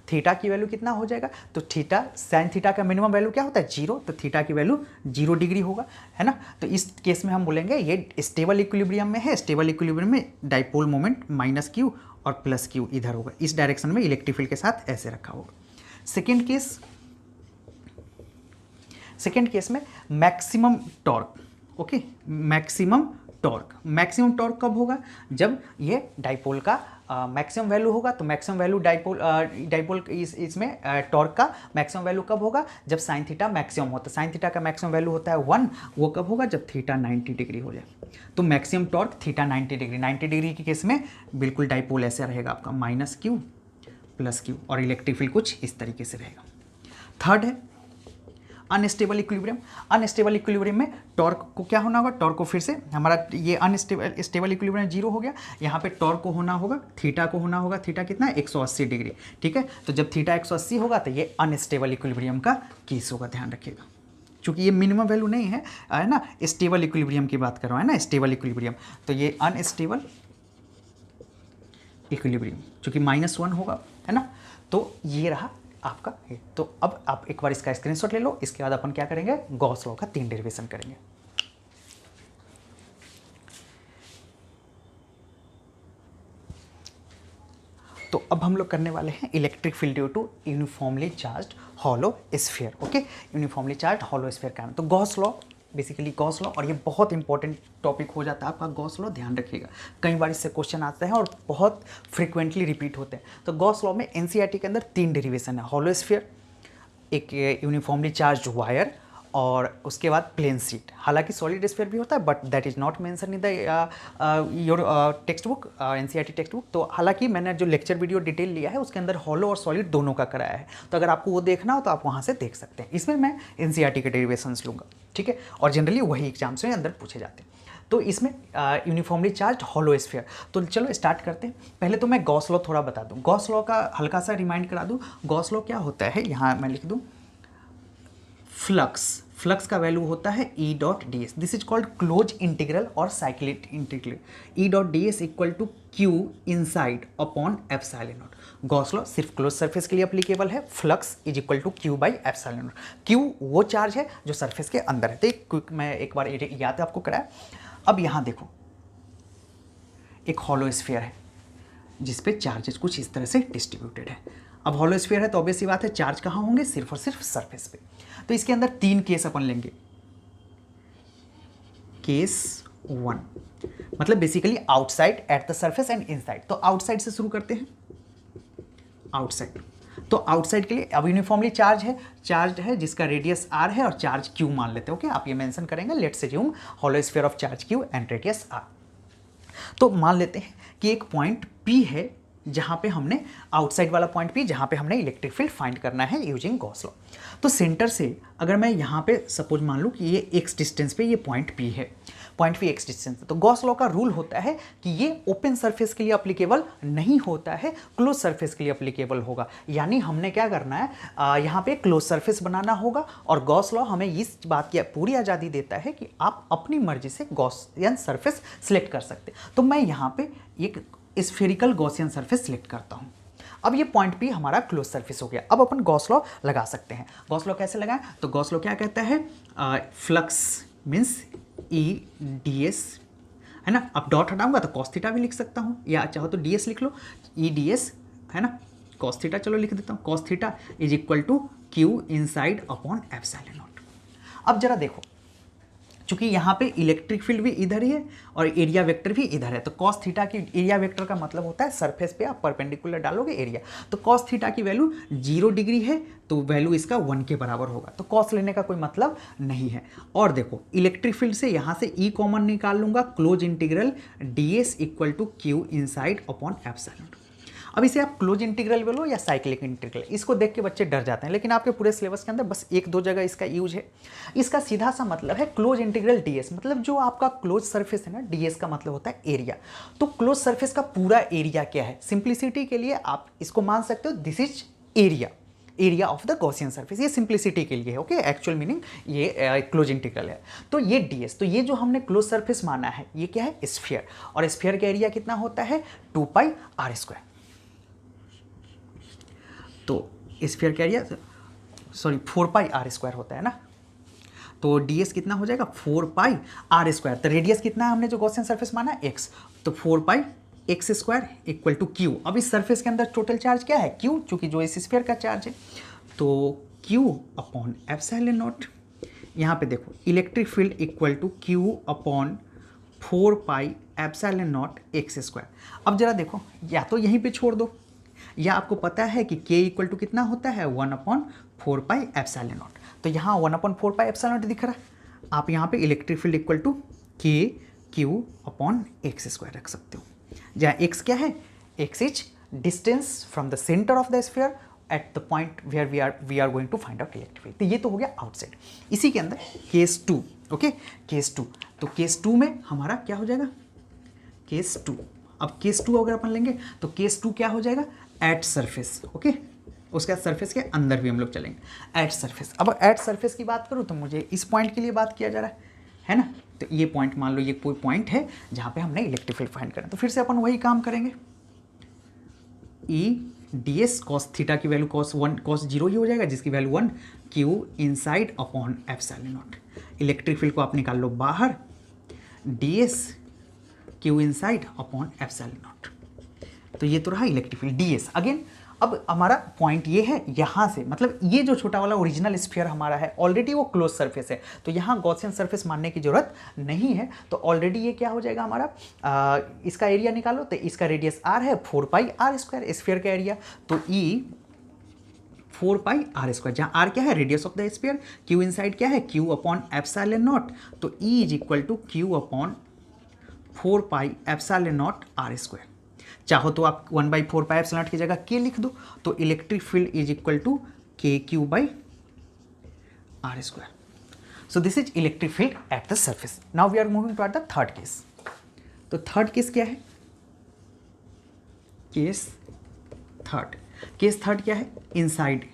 थीटा की वैल्यू कितना हो जाएगा, तो थीटा साइन थीटा का मिनिमम वैल्यू क्या होता है, 0, तो थीटा की वैल्यू 0 डिग्री होगा, है ना। तो इस केस में हम बोलेंगे ये स्टेबल इक्विलिब्रियम में है। स्टेबल इक्विलिब्रियम में डाइपोल मोमेंट माइनस क्यू और प्लस क्यू इधर होगा, इस डायरेक्शन में इलेक्ट्रिक फील्ड के साथ ऐसे रखा होगा। सेकेंड केस में maximum torque, okay, maximum torque. Maximum torque कब होगा? जब ये डाइपोल का मैक्सिमम वैल्यू होगा। तो मैक्सिमम वैल्यू डाइपोल इसमें टॉर्क का मैक्सिमम वैल्यू कब होगा? जब साइन थीटा मैक्सिमम होता है। साइन थीटा का मैक्सिमम वैल्यू होता है 1, वो कब होगा? जब थीटा 90 डिग्री हो जाए। तो maximum torque theta 90 degree. 90 degree के केस में बिल्कुल डाइपोल ऐसे रहेगा आपका -q + q, और इलेक्ट्रिक फील्ड कुछ इस तरीके से रहेगा। थर्ड है अनस्टेबल इक्विलिब्रियम। अनस्टेबल इक्विलिब्रियम में टॉर्क को क्या होना होगा? टॉर्क को फिर से हमारा ये स्टेबल इक्विलिब्रियम 0 हो गया। यहाँ पे टॉर्क को होना होगा, थीटा को होना होगा, थीटा कितना है? 180 डिग्री। ठीक है, तो जब थीटा 180 होगा तो ये अनस्टेबल इक्विलिब्रियम का केस होगा, ध्यान रखिएगा। चूँकि ये मिनिमम वैल्यू नहीं है ना, स्टेबल इक्विलिब्रियम की बात कर रहा हूँ, है ना, स्टेबल इक्विलिब्रियम। तो ये अनस्टेबल इक्विलिब्रियम चूँकि -1 होगा, है ना। तो ये रहा आपका है। तो अब आप एक बार इसका स्क्रीनशॉट ले लो। इसके बाद अपन क्या करेंगे? गॉस लॉ का 3 डेरिवेशन करेंगे। तो अब हम लोग करने वाले हैं electric field due to uniformly charged hollow sphere. Okay, uniformly charged hollow sphere का तो Gauss law, basically Gauss law, और ये बहुत इंपॉर्टेंट टॉपिक हो जाता है आपका गॉस लॉ, ध्यान रखिएगा। कई बार इससे क्वेश्चन आते हैं और बहुत फ्रिक्वेंटली रिपीट होते हैं। तो गॉस लॉ में एनसीईआरटी के अंदर 3 डेरिवेशन है, हॉलो स्फीयर, एक यूनिफॉर्मली चार्ज वायर, और उसके बाद प्लेन शीट। हालांकि सॉलिड स्फीयर भी होता है, but that is not mention in the your text book, NCERT text book. तो हालांकि मैंने जो लेक्चर वीडियो डिटेल लिया है उसके अंदर हॉलो और सॉलिड दोनों का कराया है। तो अगर आपको वो देखना हो तो आप वहाँ से देख सकते हैं। इसमें मैं एनसीईआरटी के डेरिवेशंस लूँगा, ठीक है, और जनरली वही एग्जाम्स में अंदर पूछे जाते हैं। तो इसमें यूनिफॉर्मली चार्ज हॉलो स्फीयर। तो चलो स्टार्ट करते हैं। पहले तो मैं गॉस लॉ थोड़ा बता दूं, गॉस लॉ का हल्का सा रिमाइंड करा दूं। गॉस लॉ क्या होता है, यहाँ मैं लिख दूं, फ्लक्स का वैल्यू होता है E.ds। This is called close integral और cyclic integral. E.ds = Q inside upon epsilon not. Gauss law सिर्फ क्लोज सरफेस के लिए अप्लीकेबल है। फ्लक्स = Q/एप्सिलॉन नॉट। Q वो चार्ज है जो सरफेस के अंदर है। तो मैं एक बार याद आपको कराया। अब यहाँ देखो, एक हॉलो स्फीयर है जिसपे चार्जेस कुछ इस तरह से डिस्ट्रीब्यूटेड है। अब हॉलो स्फीयर है तो ऑब्वियस सी बात है, चार्ज कहाँ होंगे? सिर्फ और सिर्फ सरफेस पे। तो इसके अंदर 3 केस अपन लेंगे। केस 1 मतलब basically outside, eight the surface and inside. तो आउटसाइड से शुरू करते हैं। आउटसाइड, तो आउटसाइड के लिए अब यूनिफॉर्मली चार्ज है जिसका रेडियस r है और चार्ज q मान लेते हैं। ओके, आप ये मेंशन करेंगे, let's assume hollow sphere of charge q and radius r। तो मान लेते हैं कि एक पॉइंट P है जहाँ पे हमने आउटसाइड वाला पॉइंट P, जहाँ पे हमने इलेक्ट्रिक फील्ड फाइंड करना है यूजिंग गॉस लॉ। तो सेंटर से अगर मैं यहाँ पे सपोज मान लूँ कि ये x डिस्टेंस पे ये पॉइंट P है, पॉइंट P x डिस्टेंस। तो गॉस लॉ का रूल होता है कि ये ओपन सरफेस के लिए अप्लीकेबल नहीं होता है, क्लोज सरफेस के लिए अप्लीकेबल होगा। यानी हमने क्या करना है, यहाँ पे क्लोज सरफेस बनाना होगा, और गॉस लॉ हमें इस बात की पूरी आज़ादी देता है कि आप अपनी मर्जी से गॉसियन सरफेस सिलेक्ट कर सकते हैं। तो मैं यहाँ पे एक स्फेरिकल गॉसियन सरफेस सिलेक्ट करता हूँ। अब ये पॉइंट P हमारा क्लोज सरफेस हो गया। अब अपन गॉस लॉ लगा सकते हैं। गॉस लॉ कैसे लगाएं? तो गॉस लॉ क्या कहता है, फ्लक्स मीन्स E.ds, है ना। अब डॉट हटाऊंगा तो cos थीटा भी लिख सकता हूँ, या चाहो तो ds लिख लो, E.ds, है ना। cos थीटा चलो लिख देता हूँ, cos theta = Q inside upon epsilon not. अब जरा देखो, चूंकि यहाँ पे इलेक्ट्रिक फील्ड भी इधर ही है और एरिया वेक्टर भी इधर है, तो cos थीटा की एरिया वेक्टर का मतलब होता है सरफेस पे आप परपेंडिकुलर डालोगे एरिया। तो cos थीटा की वैल्यू 0 डिग्री है, तो वैल्यू इसका 1 के बराबर होगा। तो cos लेने का कोई मतलब नहीं है। और देखो, इलेक्ट्रिक फील्ड से यहाँ से E कॉमन निकाल लूंगा, close integral ds = Q inside upon epsilon. अब इसे आप क्लोज इंटीग्रल बोलो या साइक्लिक इंटीग्रल, इसको देख के बच्चे डर जाते हैं, लेकिन आपके पूरे सिलेबस के अंदर बस 1-2 जगह इसका यूज है। इसका सीधा सा मतलब है क्लोज इंटीग्रल ds, मतलब जो आपका क्लोज सरफेस है ना, ds का मतलब होता है एरिया। तो क्लोज सरफेस का पूरा एरिया क्या है, सिंप्लिसिटी के लिए आप इसको मान सकते हो, this is area of the Gaussian surface. ये सिंप्लिसिटी के लिए है, ओके। एक्चुअल मीनिंग ये क्लोज इंटीग्रल है। तो ये ds, तो ये जो हमने क्लोज सरफेस माना है ये क्या है, स्फीयर। और स्फीयर का एरिया कितना होता है, 2πr²। तो स्फीयर का एरिया 4πr² होता है ना। तो ds कितना हो जाएगा, 4πr²। तो रेडियस कितना है हमने जो गॉसियन सरफेस माना है, x, तो 4πx² = Q। अब इस सरफेस के अंदर टोटल चार्ज क्या है, Q, चूंकि जो इस स्फीयर का चार्ज है। तो Q अपॉन एप्सिलॉन नॉट। यहाँ पे देखो, electric field = Q upon 4 pi epsilon not x square. अब जरा देखो, या तो यहीं पे छोड़ दो, या आपको पता है कि k इक्वल टू कितना होता है 1/4 पाई एप्सिलॉन नॉट। तो यहाँ 1/4 पाई एप्सिलॉन नॉट दिख रहा है, आप यहाँ पे electric field equal to k q upon x square रख सकते हो, जहाँ x क्या है, x is distance from the centre of the sphere at the point where we are going to find out electric field. तो ये तो हो गया आउटसाइड। इसी के अंदर केस 2, ओके, केस 2, तो केस 2 में हमारा क्या हो जाएगा, केस 2। अब केस 2 अगर अपन लेंगे तो केस 2 क्या हो जाएगा, एट सरफेस, ओके, उसके बाद सरफेस के अंदर भी हम लोग चलेंगे, एट सरफेस। अब एट सरफेस की बात करूँ तो मुझे इस पॉइंट के लिए बात किया जा रहा है ना, तो ये पॉइंट मान लो ये कोई पॉइंट है जहाँ पे हमने इलेक्ट्रिक फील्ड फाइंड करना, तो फिर से अपन वही काम करेंगे, E D S cos theta की वैल्यू कॉस 0 ही हो जाएगा, जिसकी value 1, Q inside upon epsilon not. Electric field को आप निकाल लो बाहर, D S Q inside upon epsilon nought. तो ये तो रहा electric field D S. Again अब हमारा पॉइंट ये है, यहाँ से मतलब ये जो छोटा वाला ओरिजिनल स्फीयर हमारा है ऑलरेडी वो क्लोज सरफेस है, तो यहाँ गॉसियन सरफेस मानने की जरूरत नहीं है। तो ऑलरेडी ये क्या हो जाएगा हमारा, इसका एरिया निकालो, तो इसका रेडियस r है 4 पाई आर स्क्वायर स्फीयर का एरिया, तो E 4 पाई आर स्क्वायर, जहाँ r क्या है radius of the sphere, q inside क्या है q अपॉन एप्सिलॉन नॉट, तो E is equal to q upon 4 pi epsilon nought r square. चाहो तो आप 1/4 पाई एप्सिलॉन नॉट की जगह k लिख दो, तो electric field is equal to k q by r square. So this is electric field at the surface. Now we are moving to the third case. तो third case क्या है, case third क्या है, inside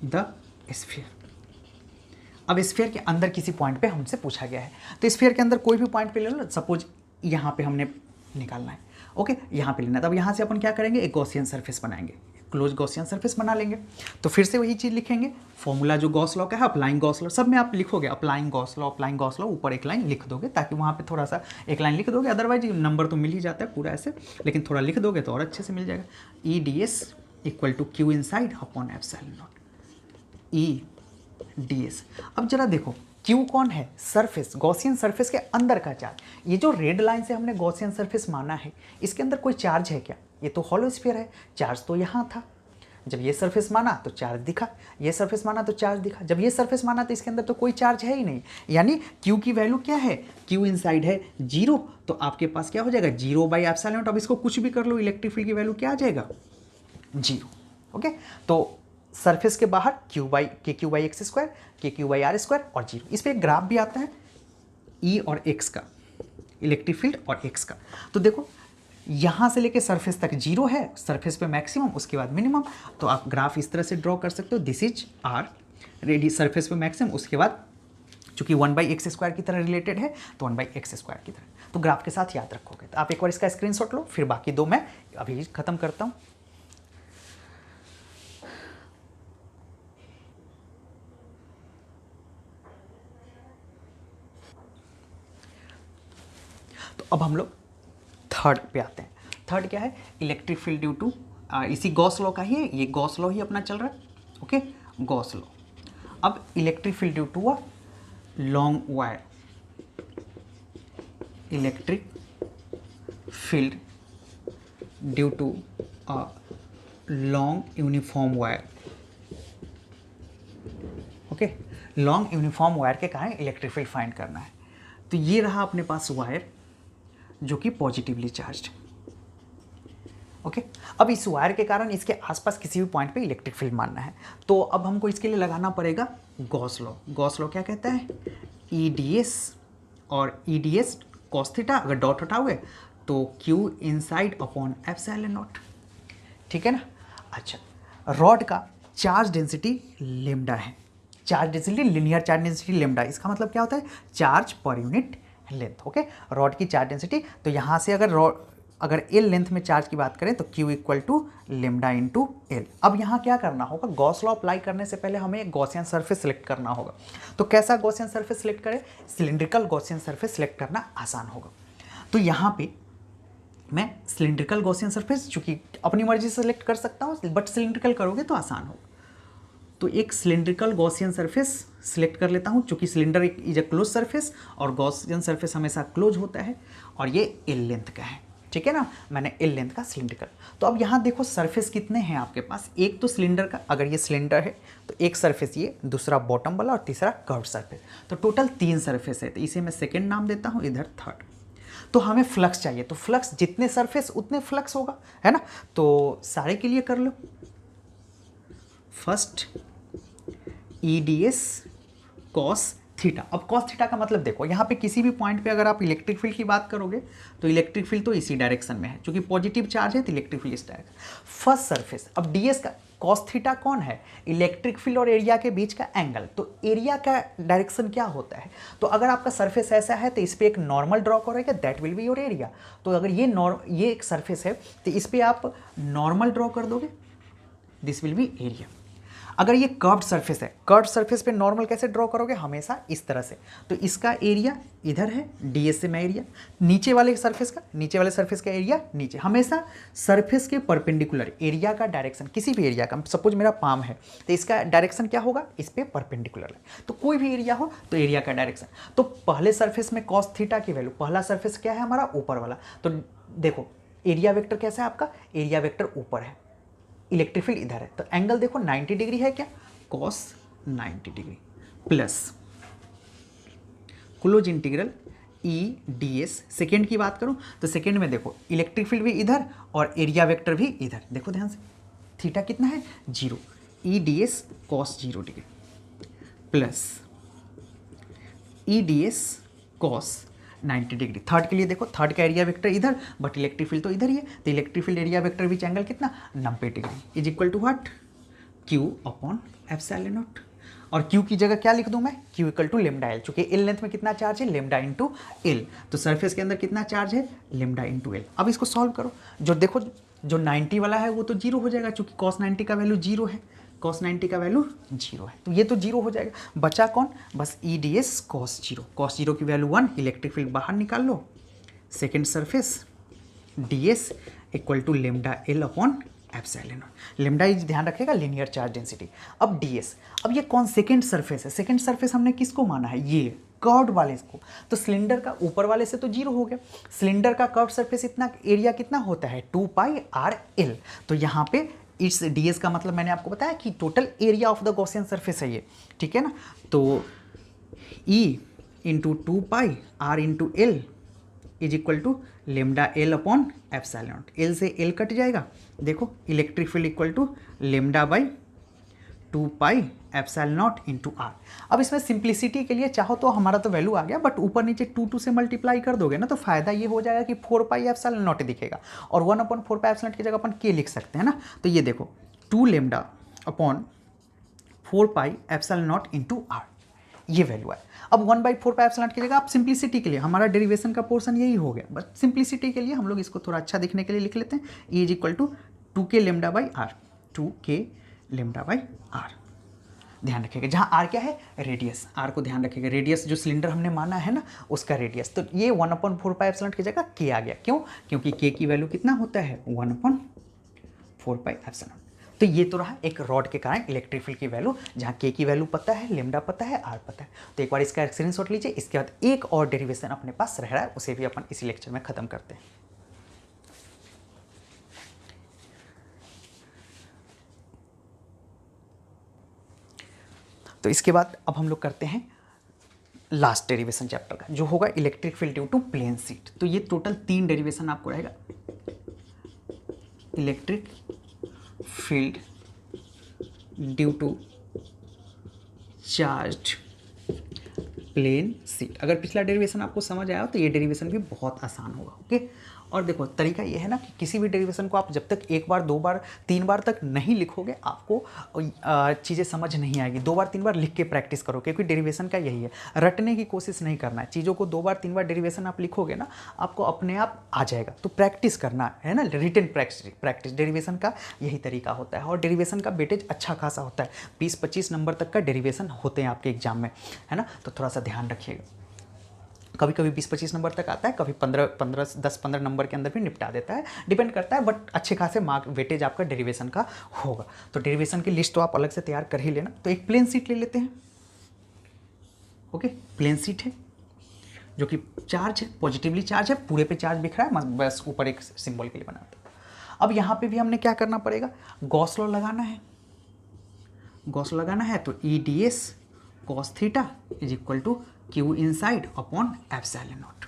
the sphere. अब sphere के अंदर किसी point पे हमसे पूछा गया है, तो स्फीयर के अंदर कोई भी पॉइंट पे ले लो, सपोज यहाँ पे हमने निकालना है, ओके, यहाँ पे लेना है, तब यहाँ से अपन क्या करेंगे, एक गॉसियन सरफेस बनाएंगे, क्लोज गॉसियन सरफेस बना लेंगे। तो फिर से वही चीज़ लिखेंगे, फॉर्मूला जो गॉस लॉ का है, अप्लाइंग गॉस लॉ, सब में आप लिखोगे अप्लाइंग गॉस लॉ, ऊपर एक लाइन लिख दोगे, ताकि वहाँ पे थोड़ा सा एक लाइन लिख दोगे, अदरवाइज नंबर तो मिल ही जाता है पूरा ऐसे, लेकिन थोड़ा लिख दोगे तो और अच्छे से मिल जाएगा। E D S equal to q inside upon epsilon nought, E D S. अब जरा देखो Q कौन है, सरफेस, गॉसियन सरफेस के अंदर का चार्ज। ये जो रेड लाइन से हमने गॉसियन सरफेस माना है, इसके अंदर कोई चार्ज है क्या, ये तो हॉलो स्फीयर है, चार्ज तो यहाँ था, जब ये सरफेस माना तो चार्ज दिखा, ये सरफेस माना तो चार्ज दिखा, जब ये सरफेस माना तो इसके अंदर तो कोई चार्ज है ही नहीं, यानी Q की वैल्यू क्या है, Q इनसाइड है 0, तो आपके पास क्या हो जाएगा 0 बाई एप्सिलॉन नॉट। अब इसको कुछ भी कर लो, इलेक्ट्रिक फील्ड की वैल्यू क्या आ जाएगा 0, ओके। तो सरफेस के बाहर Q by x square, k q by r square और 0। इस पर एक ग्राफ भी आता है E और x का, इलेक्ट्रिक फील्ड और x का। तो देखो यहाँ से लेके सरफेस तक 0 है, सरफेस पे मैक्सिमम, उसके बाद मिनिमम, तो आप ग्राफ इस तरह से ड्रॉ कर सकते हो, this is already, surface पे मैक्सिमम, उसके बाद चूंकि 1/x स्क्वायर की तरह रिलेटेड है तो 1/x स्क्वायर की तरह, तो ग्राफ के साथ याद रखोगे। तो आप एक बार इसका स्क्रीनशॉट लो, फिर बाकी दो मैं अभी खत्म करता हूँ। तो अब हम लोग थर्ड पे आते हैं। थर्ड क्या है, इलेक्ट्रिक फील्ड ड्यू टू, इसी गॉस लॉ का ही है, ये गॉस लॉ ही अपना चल रहा है, ओके, गॉस लॉ। अब electric field due to a long wire, electric field due to a long uniform wire, okay, long uniform wire के कारण इलेक्ट्रिक फील्ड फाइंड करना है। तो ये रहा अपने पास वायर जो कि पॉजिटिवली चार्ज्ड, ओके। अब इस वायर के कारण इसके आसपास किसी भी पॉइंट पे इलेक्ट्रिक फील्ड मानना है, तो अब हमको इसके लिए लगाना पड़ेगा गॉस लॉ। गॉस लॉ क्या कहता है, ई डी एस और E D S cos theta, अगर डॉट हटाओगे तो Q inside upon epsilon nought, ठीक है ना। अच्छा, रॉड का चार्ज डेंसिटी लेमडा है, charge density linear charge density lambda, इसका मतलब क्या होता है, charge per unit length, okay. Rod की चार्ज डेंसिटी, तो यहाँ से अगर एल लेंथ में चार्ज की बात करें तो Q equal to lambda into l. अब यहाँ क्या करना होगा, गॉस लॉ अप्लाई करने से पहले हमें एक गॉसियन सरफेस सेलेक्ट करना होगा। तो कैसा गॉसियन सरफेस सेलेक्ट करें, सिलिंड्रिकल गॉसियन सरफेस सेलेक्ट करना आसान होगा। तो यहाँ पे मैं सिलिंड्रिकल गॉसियन सरफेस, चूँकि अपनी मर्जी से सेलेक्ट कर सकता हूँ, बट सिलिंड्रिकल करोगे तो आसान होगा। तो एक सिलिंड्रिकल गॉसियन सरफेस सिलेक्ट कर लेता हूँ, चूँकि सिलेंडर एक इज अ क्लोज सरफेस और गॉसियन सरफेस हमेशा क्लोज होता है, और ये एल लेंथ का है, ठीक है ना, मैंने एल लेंथ का सिलिंड्रिकल। तो अब यहाँ देखो सरफेस कितने हैं आपके पास, एक तो सिलेंडर का, अगर ये सिलेंडर है तो एक सरफेस ये, दूसरा बॉटम वाला और तीसरा कर्व सरफेस, तो टोटल 3 सरफेस है। तो इसे मैं सेकेंड नाम देता हूँ, इधर थर्ड। तो हमें फ्लक्स चाहिए, तो फ्लक्स जितने सरफेस उतने फ्लक्स होगा, है ना। तो सारे के लिए कर लो, first E D S cos theta. अब कॉस थीटा का मतलब देखो, यहाँ पे किसी भी पॉइंट पे अगर आप इलेक्ट्रिक फील्ड की बात करोगे तो इलेक्ट्रिक फील्ड तो इसी डायरेक्शन में है, क्योंकि पॉजिटिव चार्ज है तो इलेक्ट्रिक फील्ड इस डायरेक्शन। फर्स्ट सरफेस, अब डीएस का कॉस थीटा कौन है, इलेक्ट्रिक फील्ड और एरिया के बीच का एंगल। तो एरिया का डायरेक्शन क्या होता है, तो अगर आपका सरफेस ऐसा है तो इस पर एक नॉर्मल ड्रॉ करोगे, that will be your area. तो अगर ये एक सरफेस है तो इस पर आप नॉर्मल ड्रॉ कर दोगे, दिस विल बी एरिया। अगर ये कर्व्ड सरफेस है, कर्व्ड सरफेस पे नॉर्मल कैसे ड्रॉ करोगे, हमेशा इस तरह से। तो इसका एरिया इधर है, डीएस से मैं एरिया, नीचे वाले सरफेस का एरिया नीचे, हमेशा सरफेस के परपेंडिकुलर एरिया का डायरेक्शन, किसी भी एरिया का, सपोज मेरा पाम है तो इसका डायरेक्शन क्या होगा, इस पे परपेंडिकुलर है। तो कोई भी एरिया हो तो एरिया का डायरेक्शन। तो पहले सरफेस में कॉस थीटा की वैल्यू, पहला सरफेस क्या है हमारा, ऊपर वाला। तो देखो एरिया वेक्टर कैसा है आपका, एरिया वेक्टर ऊपर है, इलेक्ट्रिक फील्ड इधर है, तो एंगल देखो 90 डिग्री है क्या, cos 90 degree plus close integral E D S. Second की बात करूं तो सेकेंड में देखो इलेक्ट्रिक फील्ड भी इधर और एरिया वेक्टर भी इधर, देखो ध्यान से, थीटा कितना है 0, E D S cos 0 degree plus E D S cos 90 degree. Third के लिए देखो, थर्ड का एरिया वेक्टर इधर बट इलेक्ट्रिक फील्ड तो इधर ही है, तो इलेक्ट्रिक फील्ड एरिया वेक्टर बीच एंगल कितना 90 degree is equal to what, q upon epsilon nought. और क्यू की जगह क्या लिख दूं मैं, q equal to lambda l, चूंकि एल लेंथ में कितना चार्ज है, लेमडा इंटू एल, तो सरफेस के अंदर कितना चार्ज है, लेमडा इंटू एल। अब इसको सॉल्व करो, जो देखो जो 90 वाला है वो तो 0 हो जाएगा, चूंकि कॉस 90 का वैल्यू 0 है, कॉस 90 का वैल्यू 0 है, तो ये तो 0 हो जाएगा। बचा कौन, बस E D S cos 0, cos 0 की वैल्यू 1, इलेक्ट्रिक फील्ड बाहर निकाल लो, second surface D S equal to lambda L upon epsilon not. Lambda is ध्यान रखेगा लीनियर चार्ज डेंसिटी। अब डी एस, अब ये कौन सेकेंड सरफेस है, सेकेंड सरफेस हमने किसको माना है, ये कर्व्ड वाले को, तो सिलेंडर का ऊपर वाले से तो 0 हो गया, सिलेंडर का कर्व्ड सरफेस इतना एरिया कितना होता है 2 पाई आर एल। तो यहाँ पे इट्स डी एस का मतलब मैंने आपको बताया कि total area of the Gaussian surface है ये, ठीक है ना। तो E into 2 pi r into l is equal to lambda L upon epsilon nought, l से एल कट जाएगा, देखो electric field equal to lambda by 2 pi epsilon nought into r. अब इसमें सिंप्लिसिटी के लिए चाहो तो हमारा तो वैल्यू आ गया, बट ऊपर नीचे 2 से मल्टीप्लाई कर दोगे ना, तो फायदा ये हो जाएगा कि 4 पाई एप्सिलॉन नॉट दिखेगा, और 1 अपॉन 4 पाई एप्सिलॉन नॉट की जगह अपन के लिख सकते हैं ना। तो ये देखो 2 lambda upon 4 pi epsilon nought into r, ये वैल्यू है। अब 1/4 पाई एप्सिलॉन नॉट की जगह आप सिंप्लिसिटी के लिए, हमारा डेरिवेशन का पोर्शन यही हो गया, बस सिंप्लिसिटी के लिए हम लोग इसको थोड़ा अच्छा दिखने के लिए लिख लेते हैं, E is equal to 2k lambda by r, 2k lambda by r. ध्यान रखिएगा जहाँ आर क्या है, रेडियस, आर को ध्यान रखिएगा, रेडियस जो सिलेंडर हमने माना है ना उसका रेडियस, तो ये 1/4 पाई एप्सिलॉन नॉट की जगह k आ गया, क्यों, क्योंकि k की वैल्यू कितना होता है 1/4 पाई एप्सिलॉन नॉट। तो ये तो रहा एक रॉड के कारण इलेक्ट्रिक फील्ड की वैल्यू, जहाँ के की वैल्यू पता है, लेमडा पता है, आर पता है। तो एक बार इसका स्क्रीनशॉट लीजिए, इसके बाद एक और डेरिवेशन अपने पास रह रहा है, उसे भी अपन इसी लेक्चर में खत्म करते हैं। तो इसके बाद अब हम लोग करते हैं लास्ट डेरिवेशन चैप्टर का, जो होगा electric field due to plane sheet. तो ये टोटल 3 डेरिवेशन आपको रहेगा, electric field due to charge plane sheet. अगर पिछला डेरिवेशन आपको समझ आया हो तो ये डेरिवेशन भी बहुत आसान होगा, ओके। और देखो तरीका ये है ना कि किसी भी डेरिवेशन को आप जब तक 1 बार 2 बार 3 बार तक नहीं लिखोगे, आपको चीज़ें समझ नहीं आएगी। 2 बार 3 बार लिख के प्रैक्टिस करो, क्योंकि डेरिवेशन का यही है, रटने की कोशिश नहीं करना है चीज़ों को। 2 बार 3 बार डेरिवेशन आप लिखोगे ना, आपको अपने आप आ जाएगा। तो प्रैक्टिस करना है ना, रिटन प्रैक्टिस डेरिवेशन का यही तरीका होता है। और डेरिवेशन का वेटेज अच्छा खासा होता है, 20-25 नंबर तक का डेरिवेशन होते हैं आपके एग्जाम में, है ना। तो थोड़ा सा ध्यान रखिएगा। कभी कभी 20-25 नंबर तक आता है, कभी 10-15 नंबर के अंदर भी निपटा देता है, डिपेंड करता है, बट अच्छे खासे मार्क वेटेज आपका डेरिवेशन का होगा। तो डेरिवेशन की लिस्ट तो आप अलग से तैयार कर ही लेना। तो एक प्लेन सीट ले लेते हैं, ओके, प्लेन सीट है जो कि चार्ज है, पॉजिटिवली चार्ज है, पूरे पे चार्ज बिखरा है, बस ऊपर एक सिंबल के लिए बनाता है। अब यहाँ पे भी हमने क्या करना पड़ेगा, गॉस लॉ लगाना है। गॉस लॉ लगाना है तो E D S cos theta is equal to q inside upon epsilon not.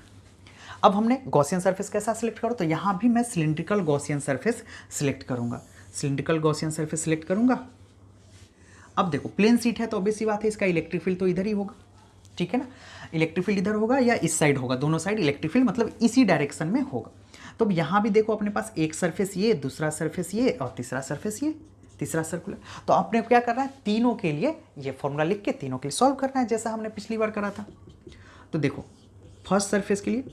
अब हमने गॉसियन सरफेस कैसा सिलेक्ट करो, तो यहाँ भी मैं सिलिंड्रिकल गॉसियन सरफेस सिलेक्ट करूँगा, सिलिंड्रिकल गॉसियन सरफेस सिलेक्ट करूँगा। अब देखो प्लेन सीट है तो ऑब्वियस सी बात है इसका इलेक्ट्रिक फील्ड तो इधर ही होगा, ठीक है ना, इलेक्ट्रिक फील्ड इधर होगा या इस साइड होगा, दोनों साइड इलेक्ट्रिक फील्ड मतलब इसी डायरेक्शन में होगा। तो अब यहाँ भी देखो अपने पास एक सरफेस ये, दूसरा सरफेस ये और तीसरा सरफेस ये, तीसरा सर्कुलर। तो आपने क्या करना है, तीनों के लिए ये फॉर्मूला लिख के तीनों के लिए सॉल्व करना है जैसा हमने पिछली बार करा था। तो देखो फर्स्ट सरफेस के लिए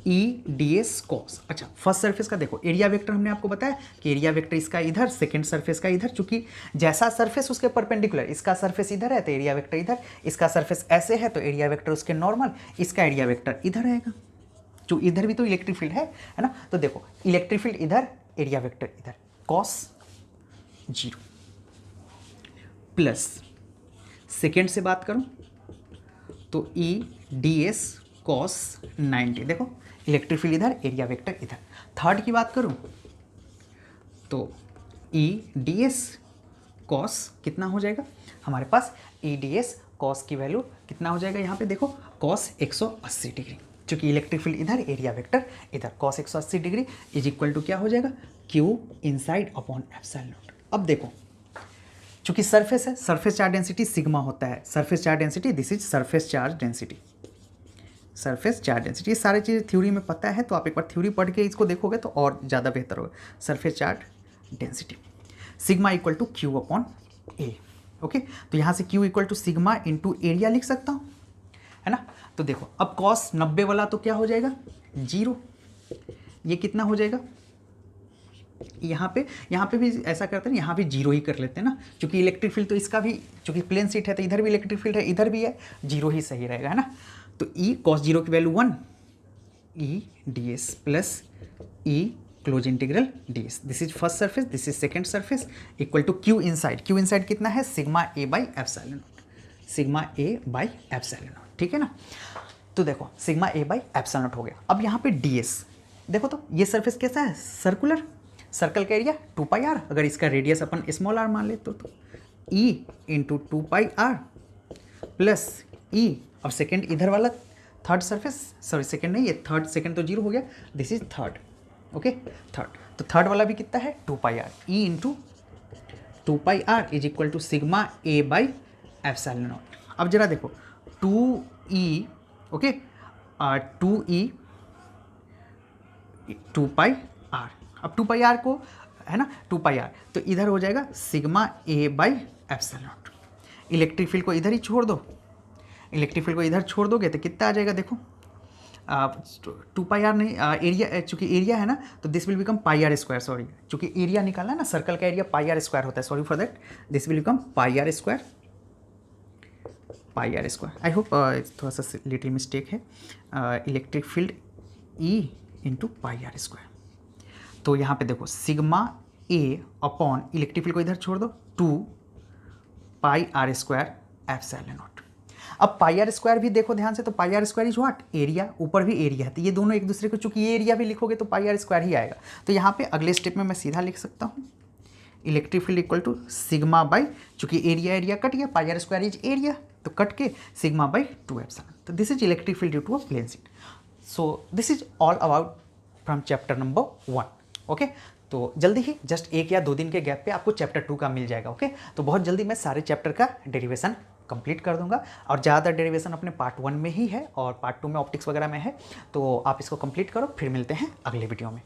ई डी एस कॉस, अच्छा फर्स्ट सरफेस का देखो एरिया वेक्टर हमने आपको बताया कि एरिया वेक्टर इसका इधर, सेकंड सरफेस का इधर, चूंकि जैसा सरफेस उसके परपेंडिकुलर, इसका सरफेस इधर है तो एरिया वेक्टर इधर, इसका सरफेस ऐसे है तो एरिया वेक्टर उसके नॉर्मल, इसका एरिया वेक्टर इधर आएगा, जो इधर भी तो इलेक्ट्रिक फील्ड है ना। तो देखो इलेक्ट्रिक फील्ड इधर, एरिया वेक्टर इधर, कॉस 0 प्लस सेकेंड से बात करूं तो ई डी एस कॉस 90, देखो इलेक्ट्रिक फील्ड इधर, एरिया वेक्टर इधर। थर्ड की बात करूं तो ई डी एस कॉस कितना हो जाएगा हमारे पास, ई डी एस कॉस की वैल्यू कितना हो जाएगा, यहाँ पे देखो कॉस 180 डिग्री, चूंकि इलेक्ट्रिक फील्ड इधर, एरिया वेक्टर इधर, cos 180 degree is equal to क्या हो जाएगा, q inside upon epsilon not. अब देखो चूंकि सरफेस है, सरफेस चार्ज डेंसिटी सिग्मा होता है, surface charge density, this is surface charge density, surface charge density, ये सारी चीज़ें थ्योरी में पता है, तो आप एक बार थ्योरी पढ़ के इसको देखोगे तो और ज़्यादा बेहतर होगा। Surface charge density sigma equal to q upon A, okay, तो यहाँ से q equal to sigma into area लिख सकता हूँ, है ना। तो देखो अब कॉस 90 वाला तो क्या हो जाएगा 0, ये कितना हो जाएगा, यहाँ पे भी ऐसा करते हैं, यहाँ भी 0 ही कर लेते हैं ना, क्योंकि इलेक्ट्रिक फील्ड तो इसका भी, चूंकि प्लेन सीट है तो इधर भी इलेक्ट्रिक फील्ड है, इधर भी है, 0 ही सही रहेगा, है ना। तो ई कॉस 0 की value 1, E D s plus E close integral d s, this is first surface, this is second surface, equal to q inside, q inside कितना है sigma A by epsilon nought, sigma A by epsilon nought, ठीक है ना। तो देखो sigma A by epsilon nought हो गया। अब यहाँ पे डी एस देखो, तो ये सरफेस कैसा है, सर्कुलर, सर्कल का एरिया 2 पाई आर, अगर इसका रेडियस अपन स्मॉल आर मान ले तो E into 2 pi R plus E, अब सेकेंड इधर वाला थर्ड सरफेस, सॉरी सेकेंड नहीं, ये थर्ड, सेकेंड तो 0 हो गया, this is third, okay third, तो थर्ड वाला भी कितना है 2 pi R, E into 2 pi R is equal to sigma A by epsilon not. अब जरा देखो 2e, okay 2e 2 pi are, अब 2 पाई आर को है ना 2 पाई आर, तो इधर हो जाएगा sigma A by epsilon not. Electric field को इधर ही छोड़ दो, इलेक्ट्रिक फील्ड को इधर छोड़ दोगे तो कितना आ जाएगा देखो, 2 पाई आर नहीं, एरिया, चूंकि एरिया है ना तो this will become pi are square, sorry चूंकि एरिया निकालना है ना, सर्कल का एरिया पाई आर स्क्वायर होता है, sorry for that, this will become pi are square, pi are square. I hope थोड़ा सा लिटिल मिस्टेक है, electric field E into pi are square. तो यहाँ पे देखो sigma A upon electric field को इधर छोड़ दो 2 pi are square epsilon not. अब पाई आर स्क्वायर भी देखो ध्यान से, तो pi are square is what, area, ऊपर भी एरिया है, तो ये दोनों एक दूसरे को, चूंकि ये एरिया भी लिखोगे तो पाई आर स्क्वायर ही आएगा। तो यहाँ पे अगले स्टेप में मैं सीधा लिख सकता हूँ electric field equal to sigma by, चूंकि एरिया एरिया कट गया, pi are square is area, तो कट के सिग्मा बाई 2 एप्सिलॉन। तो this is electric field due to a plane sheet. So this is all about from chapter number 1, okay. तो जल्दी ही just 1 या 2 दिन के gap पे आपको चैप्टर 2 का मिल जाएगा, ओके। तो बहुत जल्दी मैं सारे चैप्टर का डेरिवेशन कंप्लीट कर दूंगा, और ज़्यादातर डेरिवेशन अपने पार्ट 1 में ही है और पार्ट 2 में ऑप्टिक्स वगैरह में है, तो आप इसको कंप्लीट करो, फिर मिलते हैं अगले वीडियो में।